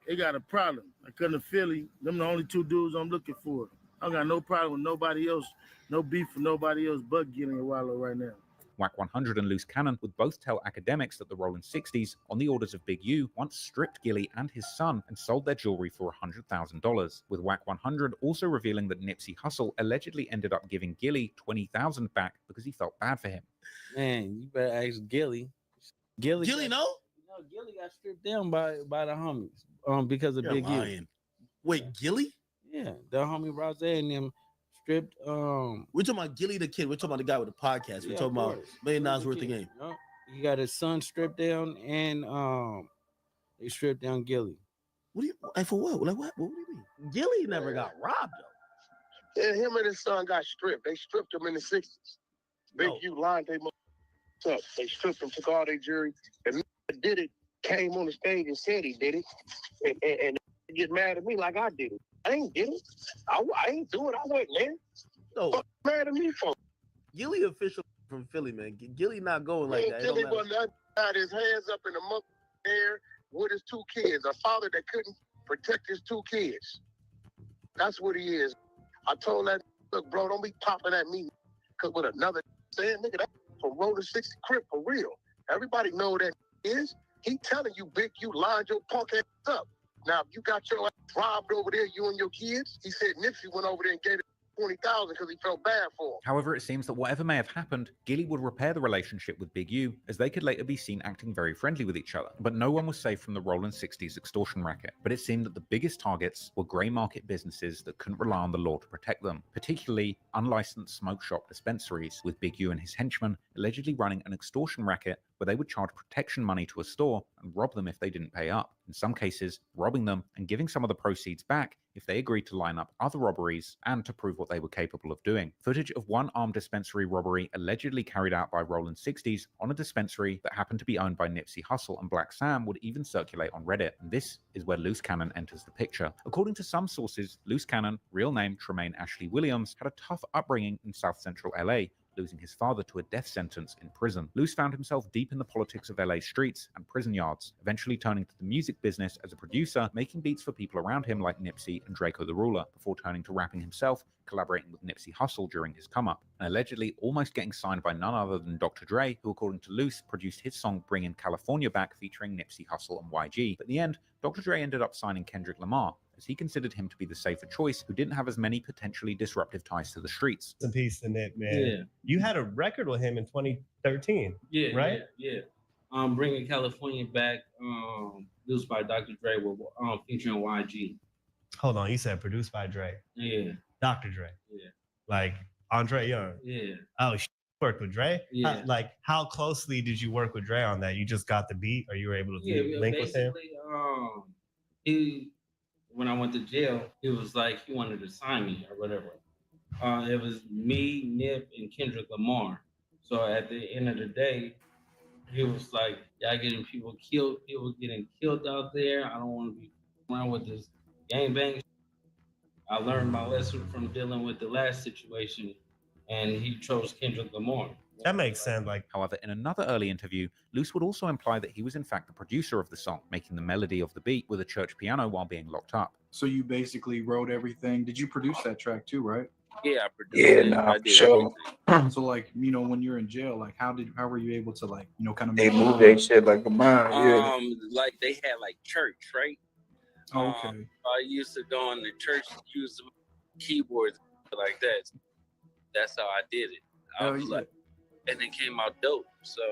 they got a problem. I come to Philly, them the only two dudes I'm looking for. I got no problem with nobody else, no beef with nobody else but Gilly and Wallow right now. Whack 100 and Loose Cannon would both tell academics that the Rolling 60s, on the orders of Big U, once stripped Gilly and his son and sold their jewelry for $100,000, with Whack 100 also revealing that Nipsey Hussle allegedly ended up giving Gilly $20,000 back because he felt bad for him. Man, you better ask Gilly. Gilly no? No, Gilly got stripped down by the homies because of Big U. Wait, Gilly? Yeah, the homie Rose and them stripped. We're talking about Gilly the Kid. We're talking about the guy with the podcast. We're talking about $1 million worth of game. Yep. He got his son stripped down, and they stripped down Gilly. What do you? And for what? Like what? What do you mean? Gilly never got robbed though. Yeah, him and his son got stripped. They stripped him in the 60s. Big U lined them up. They stripped him, took all their jewelry. And did it, came on the stage and said he did it, and get mad at me like I did it. I ain't did it. I ain't do it. I wasn't there. No, what mad at me for? Gilly official from Philly, man. Gilly not going like that. Gilly had his hands up in the mother air with his two kids. A father that couldn't protect his two kids. That's what he is. I told that, look, bro, don't be popping at me because with another saying, nigga, that from Roller 60 Crip for real. Everybody know that is. He telling you, Big, you lined your punk ass up. Now, if you got your ass robbed over there, you and your kids, he said Nipsey went over there and gave it $20,000 because he felt bad for him. However, it seems that whatever may have happened, Gilly would repair the relationship with Big U, as they could later be seen acting very friendly with each other. But no one was safe from the Rolling 60s extortion racket. But it seemed that the biggest targets were grey market businesses that couldn't rely on the law to protect them, particularly unlicensed smoke shop dispensaries, with Big U and his henchmen allegedly running an extortion racket where they would charge protection money to a store and rob them if they didn't pay up. In some cases, robbing them and giving some of the proceeds back if they agreed to line up other robberies and to prove what they were capable of doing. Footage of one armed dispensary robbery allegedly carried out by Rolling 60s on a dispensary that happened to be owned by Nipsey Hussle and Black Sam would even circulate on Reddit, and this is where Loose Cannon enters the picture. According to some sources, Loose Cannon, real name Tremaine Ashley Williams, had a tough upbringing in South Central LA, losing his father to a death sentence in prison. Loose found himself deep in the politics of LA streets and prison yards, eventually turning to the music business as a producer, making beats for people around him like Nipsey and Draco the Ruler, before turning to rapping himself, collaborating with Nipsey Hussle during his come-up, and allegedly almost getting signed by none other than Dr. Dre, who, according to Loose, produced his song Bringin' California Back featuring Nipsey Hussle and YG. But in the end, Dr. Dre ended up signing Kendrick Lamar, as he considered him to be the safer choice, who didn't have as many potentially disruptive ties to the streets. Some piece to Nip, man. Yeah. You had a record with him in 2013, right? Yeah. Bringing California Back, produced by Dr. Dre, with featuring YG. Hold on, you said produced by Dre. Yeah. Dr. Dre. Yeah. Like Andre Young. Yeah. Oh, worked with Dre? Yeah. How closely did you work with Dre on that? You just got the beat, or you were able to link with him? When I went to jail, he was like, he wanted to sign me or whatever. It was me, Nip, and Kendrick Lamar. So at the end of the day, He was like, y'all getting people getting killed out there. I don't want to be around with this gangbang. I learned my lesson from dealing with the last situation, and he chose Kendrick Lamar. That makes sense. Like, however, in another early interview, Luce would also imply that he was in fact the producer of the song, making the melody of the beat with a church piano while being locked up. So you basically wrote everything. Did you produce that track too, right? Yeah, I produced Yeah, it. nah, I for did sure. everything. So like, you know, when you're in jail, like how were you able to like, you know, kind of They move that shit like a mile. Yeah. Like they had like church, right? Oh, okay. I used to go in the church, use the keyboards like that. That's how I did it. I Hell was yeah. like, and it came out dope. So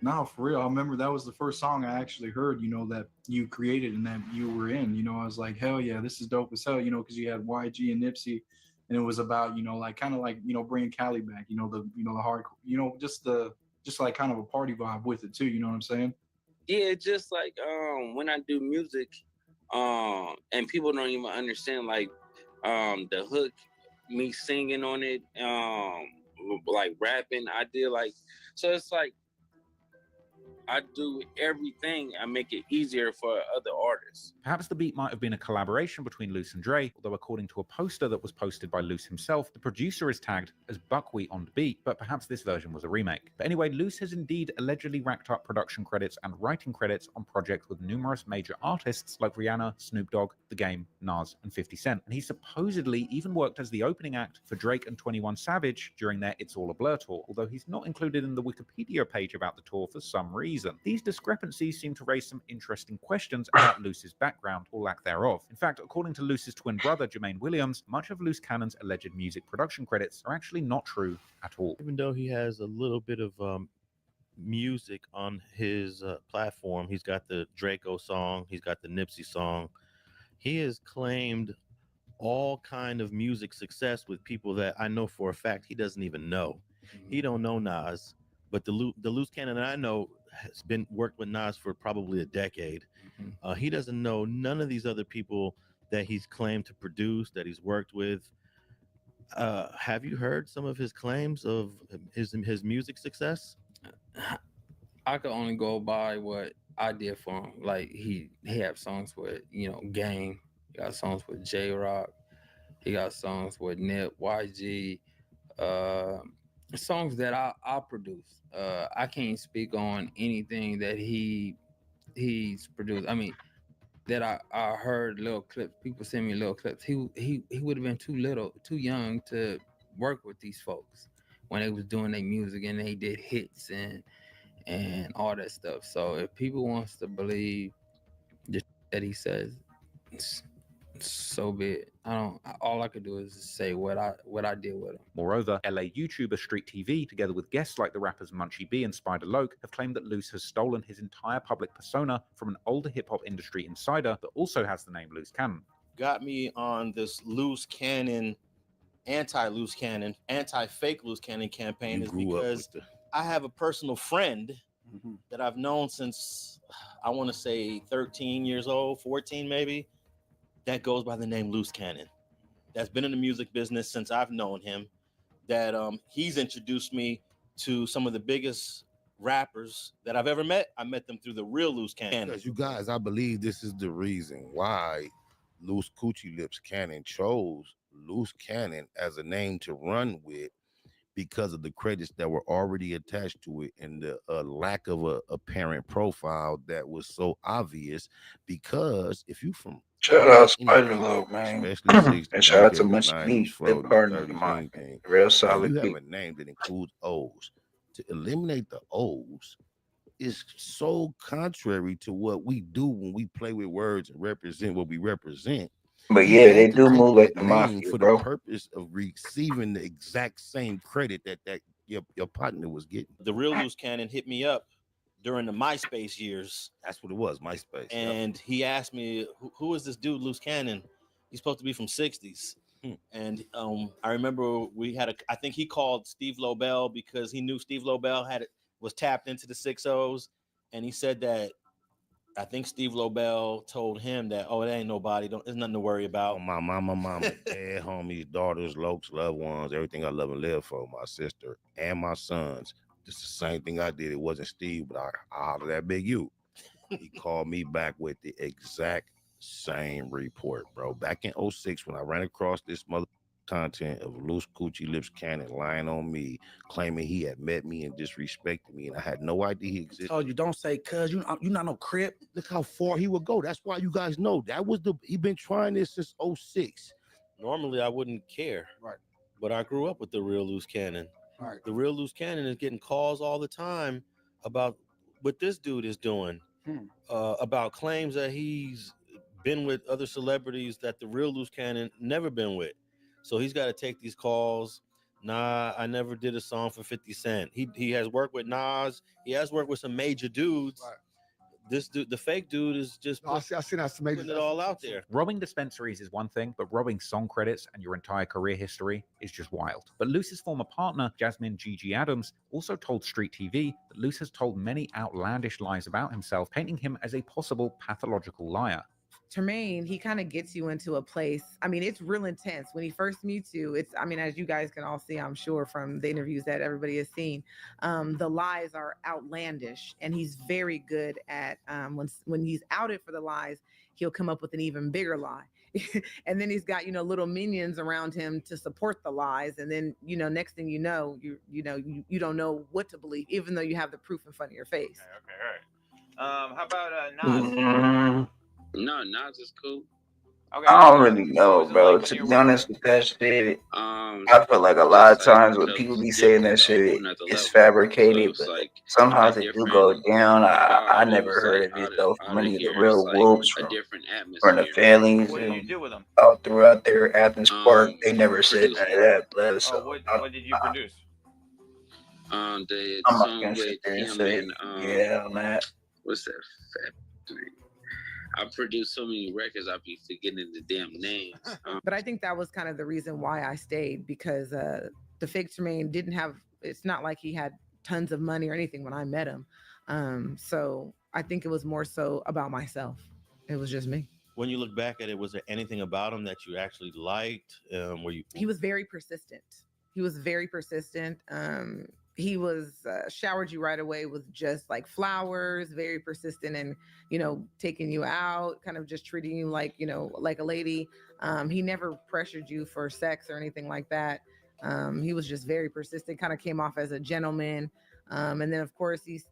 No, for real. I remember that was the first song I actually heard, you know, that you created and that you were in. You know, I was like, hell yeah, this is dope as hell, you know, because you had YG and Nipsey, and it was about, you know, like kind of like, you know, bringing Cali back, you know, the hard, you know, just like kind of a party vibe with it too. You know what I'm saying? yeah, just like when I do music, and people don't even understand like the hook, me singing on it, like rapping. I did like, so it's like I do everything. I make it easier for other artists. Perhaps the beat might have been a collaboration between Luce and Dre, although according to a poster that was posted by Luce himself, the producer is tagged as Buckwheat on the beat, but perhaps this version was a remake. But anyway, Luce has indeed allegedly racked up production credits and writing credits on projects with numerous major artists like Rihanna, Snoop Dogg, The Game, Nas, and 50 Cent. And he supposedly even worked as the opening act for Drake and 21 Savage during their It's All a Blur tour, although he's not included in the Wikipedia page about the tour for some reason. These discrepancies seem to raise some interesting questions about Luce's background, or lack thereof. In fact, according to Luce's twin brother, Jermaine Williams, much of Luce Cannon's alleged music production credits are actually not true at all. Even though he has a little bit of music on his platform, he's got the Draco song, he's got the Nipsey song, he has claimed all kind of music success with people that I know for a fact he doesn't even know. He don't know Nas, but the Luce Cannon that I know has been worked with Nas for probably a decade. He doesn't know none of these other people that he's claimed to produce, that he's worked with. Have you heard some of his claims of his music success? I could only go by what I did for him. Like he have songs with, you know, Game. He got songs with J Rock. He got songs with Nip, YG. Songs that I produce. I can't speak on anything that he's produced. I mean, that I heard little clips. People send me little clips. He would have been too young to work with these folks when they was doing their music and they did hits and all that stuff. So if people wants to believe that he says, so be it. All I could do is say what I did with him. Moreover, LA YouTuber Street TV, together with guests like the rappers Munchie B and Spider Loke, have claimed that Luce has stolen his entire public persona from an older hip-hop industry insider that also has the name Luce Cannon. Got me on this Luce Cannon, anti-Luce Cannon, anti-fake Luce Cannon campaign is because I have a personal friend that I've known since, I want to say 13 years old, 14 maybe, that goes by the name Luce Cannon. That's been in the music business since I've known him. That he's introduced me to some of the biggest rappers that I've ever met. I met them through the real Luce Cannon. Because you guys, I believe this is the reason why Luce Coochie Lips Cannon chose Luce Cannon as a name to run with, because of the credits that were already attached to it and the lack of a apparent profile that was so obvious. Because if you from shout out Spider Loke, man. especially 60s, And shout out to 90s, Munchie B, 90s, good 40s, partner of 30s, mine. anything, Real and solid you have beat. a name that includes O's. To eliminate the O's is so contrary to what we do when we play with words and represent what we represent. But You yeah, had they to do take move like that the name mafia, for bro. the purpose of receiving the exact same credit that your partner was getting. The real Luce Cannon hit me up during the MySpace years. That's what it was, MySpace. And he asked me, who is this dude, Luce Cannon? He's supposed to be from 60s. And I remember I think he called Steve Lobel because he knew Steve Lobel was tapped into the 6-0s. And he said that, I think Steve Lobel told him that, oh, it ain't nobody. There's nothing to worry about. Oh, my mama, dad, homies, daughters, lokes, loved ones, everything I love and live for, my sister and my sons. It's the same thing I did. It wasn't Steve, but I hollered at Big U. He called me back with the exact same report, bro. Back in 06, when I ran across this mother content of Loose Coochie Lips Cannon lying on me, claiming he had met me and disrespected me, and I had no idea he existed. Told you, don't say cuz you not no crip. Look how far he would go. That's why you guys know that was he been trying this since 06. Normally I wouldn't care. Right. But I grew up with the real Loose Cannon. Right. The real Loose Cannon is getting calls all the time about what this dude is doing. About claims that he's been with other celebrities that the real Loose Cannon never been with. So he's got to take these calls. Nah, I never did a song for 50 Cent. He has worked with Nas. He has worked with some major dudes. Right. This dude, the fake dude, is just putting it all out there. Robbing dispensaries is one thing, but robbing song credits and your entire career history is just wild. But Luce's former partner, Jasmine Gigi Adams, also told Street TV that Luce has told many outlandish lies about himself, painting him as a possible pathological liar. Tremaine, he kind of gets you into a place. I mean, it's real intense when he first meets you. It's, I mean, as you guys can all see, I'm sure from the interviews that everybody has seen, the lies are outlandish, and he's very good at when he's outed for the lies, he'll come up with an even bigger lie. And then he's got, little minions around him to support the lies. And then, next thing you know, you don't know what to believe, even though you have the proof in front of your face. Okay, all right. How about Nas? No, Nas is cool. Okay. I don't really know, bro. To be honest with that shit, I feel like a lot of times when people be saying that shit, it's fabricated, but sometimes it do go down. I never heard of it though from any of the real wolves from the families What did you do with them? out throughout there, Athens Park. They never said none of that, blood. So What did you produce? The I'm not song gonna with sit there and him say, and yeah, on that. what's that factory? I produced so many records, I'll be forgetting the damn names. But I think that was kind of the reason why I stayed, because the fake Tremaine didn't have, it's not like he had tons of money or anything when I met him. So I think it was more so about myself. It was just me. When you look back at it, was there anything about him that you actually liked? He was very persistent. He was showered you right away with just like flowers, very persistent, and taking you out, kind of just treating you like like a lady. He never pressured you for sex or anything like that. He was just very persistent, kind of came off as a gentleman. And then of course he's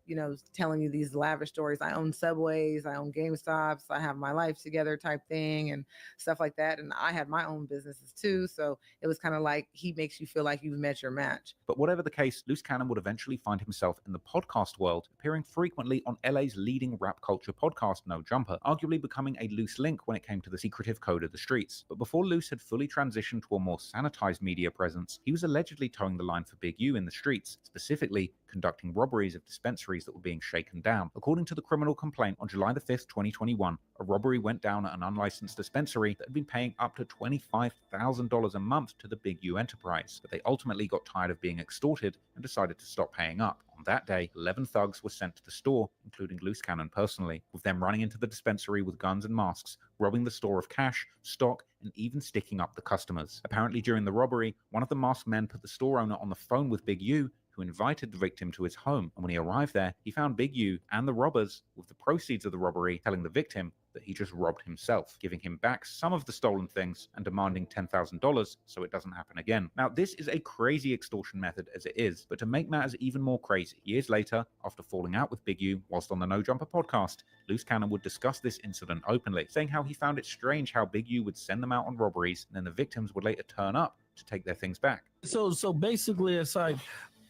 telling you these lavish stories. I own Subways, I own GameStops, I have my life together type thing and stuff like that. And I had my own businesses too. So it was kind of like he makes you feel like you've met your match. But whatever the case, Loose Cannon would eventually find himself in the podcast world, appearing frequently on LA's leading rap culture podcast, No Jumper, arguably becoming a loose link when it came to the secretive code of the streets. But before Loose had fully transitioned to a more sanitized media presence, he was allegedly towing the line for Big U in the streets, specifically conducting robberies of dispensaries that were being shaken down. According to the criminal complaint, on July the 5th, 2021, a robbery went down at an unlicensed dispensary that had been paying up to $25,000 a month to the Big U enterprise, but they ultimately got tired of being extorted and decided to stop paying up. On that day, 11 thugs were sent to the store, including Loose Cannon personally, with them running into the dispensary with guns and masks, robbing the store of cash, stock, and even sticking up the customers. Apparently during the robbery, one of the masked men put the store owner on the phone with Big U, who invited the victim to his home, and when he arrived there, he found Big U and the robbers with the proceeds of the robbery, telling the victim that he just robbed himself, giving him back some of the stolen things and demanding $10,000 so it doesn't happen again. Now, this is a crazy extortion method as it is, but to make matters even more crazy, years later, after falling out with Big U whilst on the No Jumper podcast, Loose Cannon would discuss this incident openly, saying how he found it strange how Big U would send them out on robberies and then the victims would later turn up to take their things back. So basically it's like,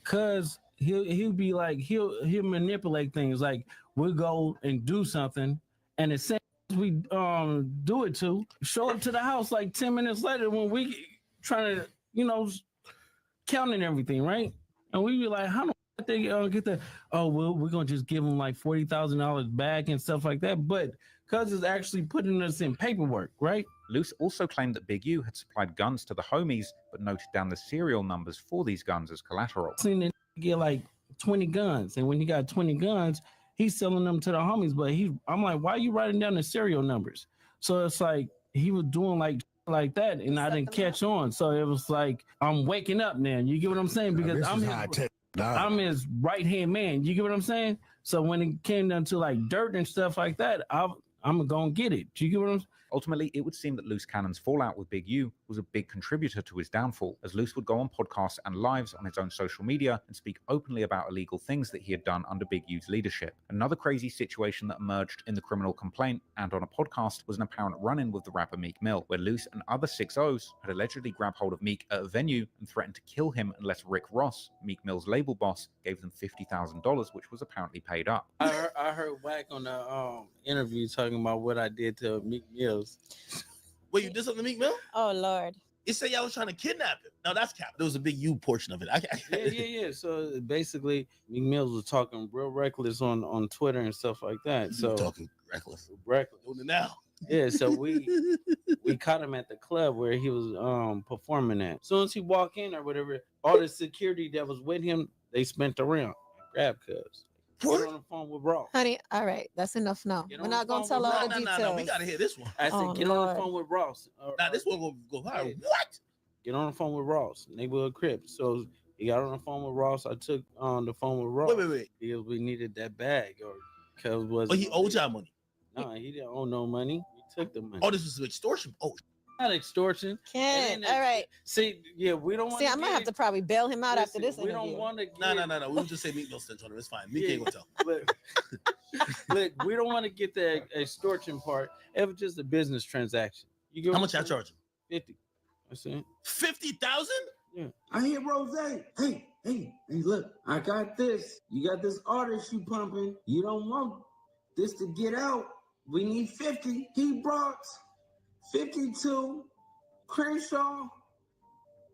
cause he'll be like he'll manipulate things, like we'll go and do something, and as soon as we do it to show up to the house like 10 minutes later when we trying to counting everything, right? And we be like, how do they get that? Oh well, we're gonna just give them like $40,000 back and stuff like that, but cause it's actually putting us in paperwork, right? Luce also claimed that Big U had supplied guns to the homies, but noted down the serial numbers for these guns as collateral. Seen it get like 20 guns, and when he got 20 guns, he's selling them to the homies. But I'm like, why are you writing down the serial numbers? So it's like he was doing like that, and I didn't catch on. So it was like I'm waking up now. You get what I'm saying? Because I'm here. I'm his right hand man. You get what I'm saying? So when it came down to like dirt and stuff like that, I'm gonna get it. Do you get what I'm saying? Ultimately, it would seem that Loose Cannon's fallout with Big U was a big contributor to his downfall, as Loose would go on podcasts and lives on his own social media and speak openly about illegal things that he had done under Big U's leadership. Another crazy situation that emerged in the criminal complaint and on a podcast was an apparent run-in with the rapper Meek Mill, where Loose and other 6'0s had allegedly grabbed hold of Meek at a venue and threatened to kill him unless Rick Ross, Meek Mill's label boss, gave them $50,000, which was apparently paid up. I heard Wack on the interview talking about what I did to Meek Mills. Wait, you did something to Meek Mill? Oh Lord. You said y'all was trying to kidnap him. No, that's cap. There was a big U portion of it. Yeah. So basically, Meek Mills was talking real reckless on Twitter and stuff like that. So talking reckless. Doing it now. Yeah, so we caught him at the club where he was performing at. As soon as he walked in or whatever, all the security that was with him, they spent around and grabbed Cubs. Get on the phone with Ross. Honey, all right, that's enough now. We're not gonna tell all the details. No, we gotta hear this one. I said, get on the phone with Ross. Now this one gonna go viral. What? Get on the phone with Ross. Neighborhood Crip. So he got on the phone with Ross. I took on the phone with Ross. Wait. Because we needed that bag, or because was. But he owed y'all money. No, he didn't owe no money. We took the money. Oh, this was extortion. Oh. Not extortion. Ken, all right. See, yeah, we don't want See, I might have to probably bail him out after this we interview. don't want to. No. We'll just say Meek Mill snitched on him. It's fine. Meek ain't gonna tell. Look, we don't want to get the extortion part. It was just a business transaction. You get how much I charge him? 50. That's it. 50,000? Yeah. I hear Rose. Hey, look, I got this. You got this artist you pumping. You don't want this to get out. We need 50. He brought 52, Crenshaw,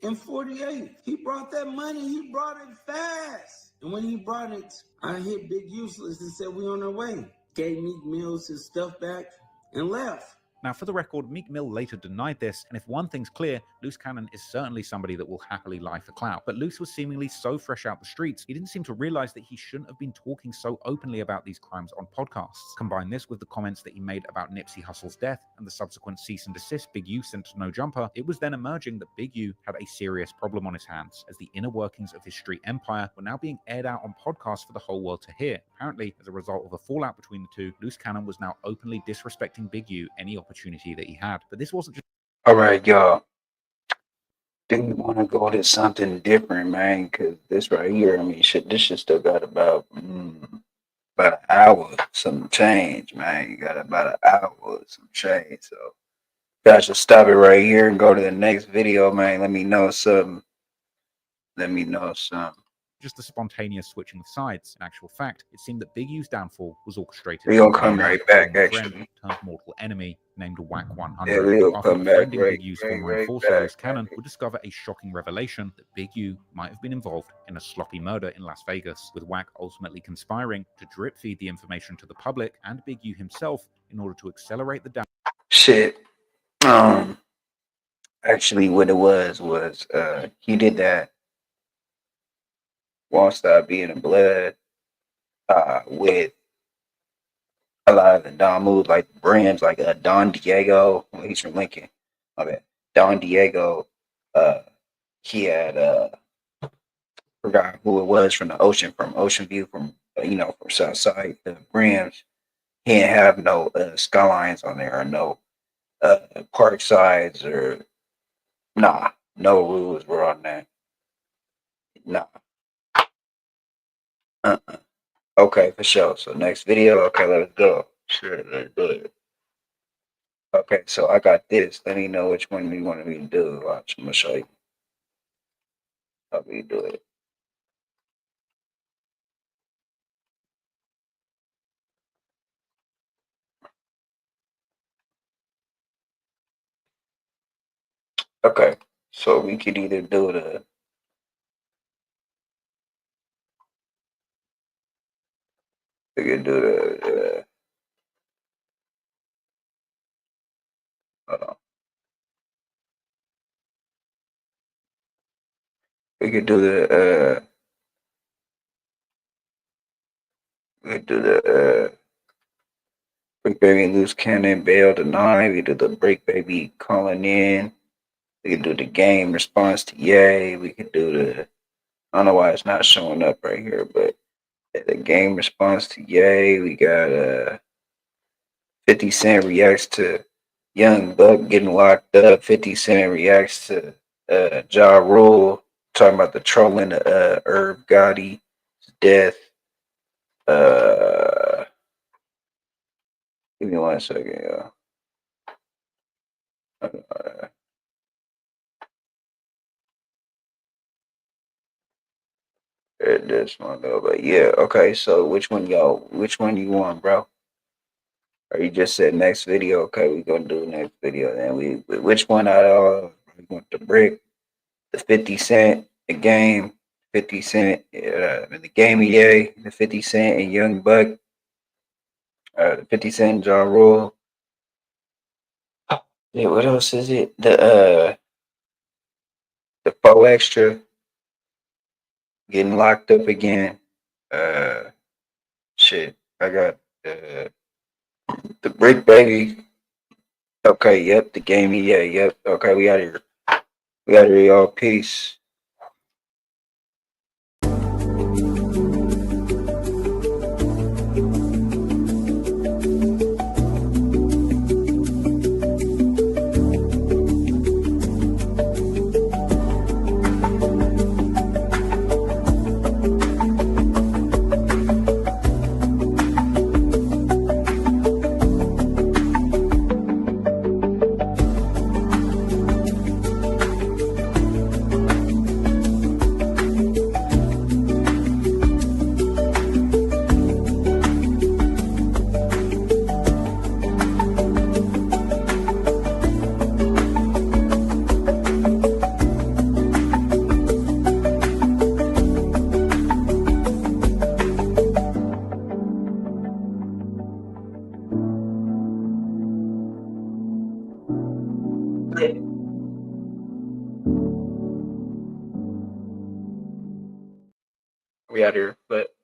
and 48. He brought that money. He brought it fast. And when he brought it, I hit Big Useless and said, we on our way. Gave Meek Mills his stuff back and left. Now, for the record, Meek Mill later denied this, and if one thing's clear, Loose Cannon is certainly somebody that will happily lie for clout. But Loose was seemingly so fresh out the streets, he didn't seem to realize that he shouldn't have been talking so openly about these crimes on podcasts. Combine this with the comments that he made about Nipsey Hussle's death and the subsequent cease and desist Big U sent to No Jumper, it was then emerging that Big U had a serious problem on his hands, as the inner workings of his street empire were now being aired out on podcasts for the whole world to hear. Apparently, as a result of a fallout between the two, Loose Cannon was now openly disrespecting Big U any opportunity that he had. But this wasn't just... All right, y'all. Do we want to go to something different, man? Because this right here, I mean, this shit still got about an hour, some change, man. You got about an hour, some change. So, guys, just stop it right here and go to the next video, man. Let me know something. Just a spontaneous switching of sides. In actual fact, it seemed that Big U's downfall was orchestrated. We'll come right back, actually. Turned mortal enemy named Whack 100. Yeah, we'll After come back befriending Big U's former enforcer, Loose Cannon, would discover a shocking revelation that Big U might have been involved in a sloppy murder in Las Vegas, with Whack ultimately conspiring to drip feed the information to the public and Big U himself in order to accelerate the down. Shit. Actually, what it was he did that. Won't Stop Being in Blood with a lot of the Don moves, like brands like Don Diego. Well, he's from Lincoln. Okay, Don Diego. He had forgot who it was from Ocean View, from Southside. The brands. He didn't have no skylines on there, or no park sides, or no rules were on that. Nah. Okay, for sure. So next video. Okay, let's go. Sure, let's do it. Okay, so I got this. Let me know which one you want me to do. Watch, I'm gonna show you how we do it. Okay, so we could either do the we could do the hold on. We could do the Break Baby Loose Cannon bail denied. We could do the Break Baby calling in. We could do the game response to yay. We could do I don't know why it's not showing up right here, but the game response to Yay. We got 50 Cent reacts to Young Buck getting locked up. 50 Cent reacts to Ja Rule talking about the trolling Herb Gotti's death. Give me 1 second, y'all. This one though, but yeah, okay. So which one you want, bro? Or you just said next video? Okay, we gonna do next video. Then which one out of all? We want the brick, the 50 Cent, the game, 50 Cent, the game EA, the 50 Cent and Young Buck, the 50 Cent Ja Rule. Yeah, what else is it? The 4 extra getting locked up again. Shit. I got the brick baby. Okay, yep, the game EA, yep. Okay, we out of here. We out of here, y'all. Peace. We out here, but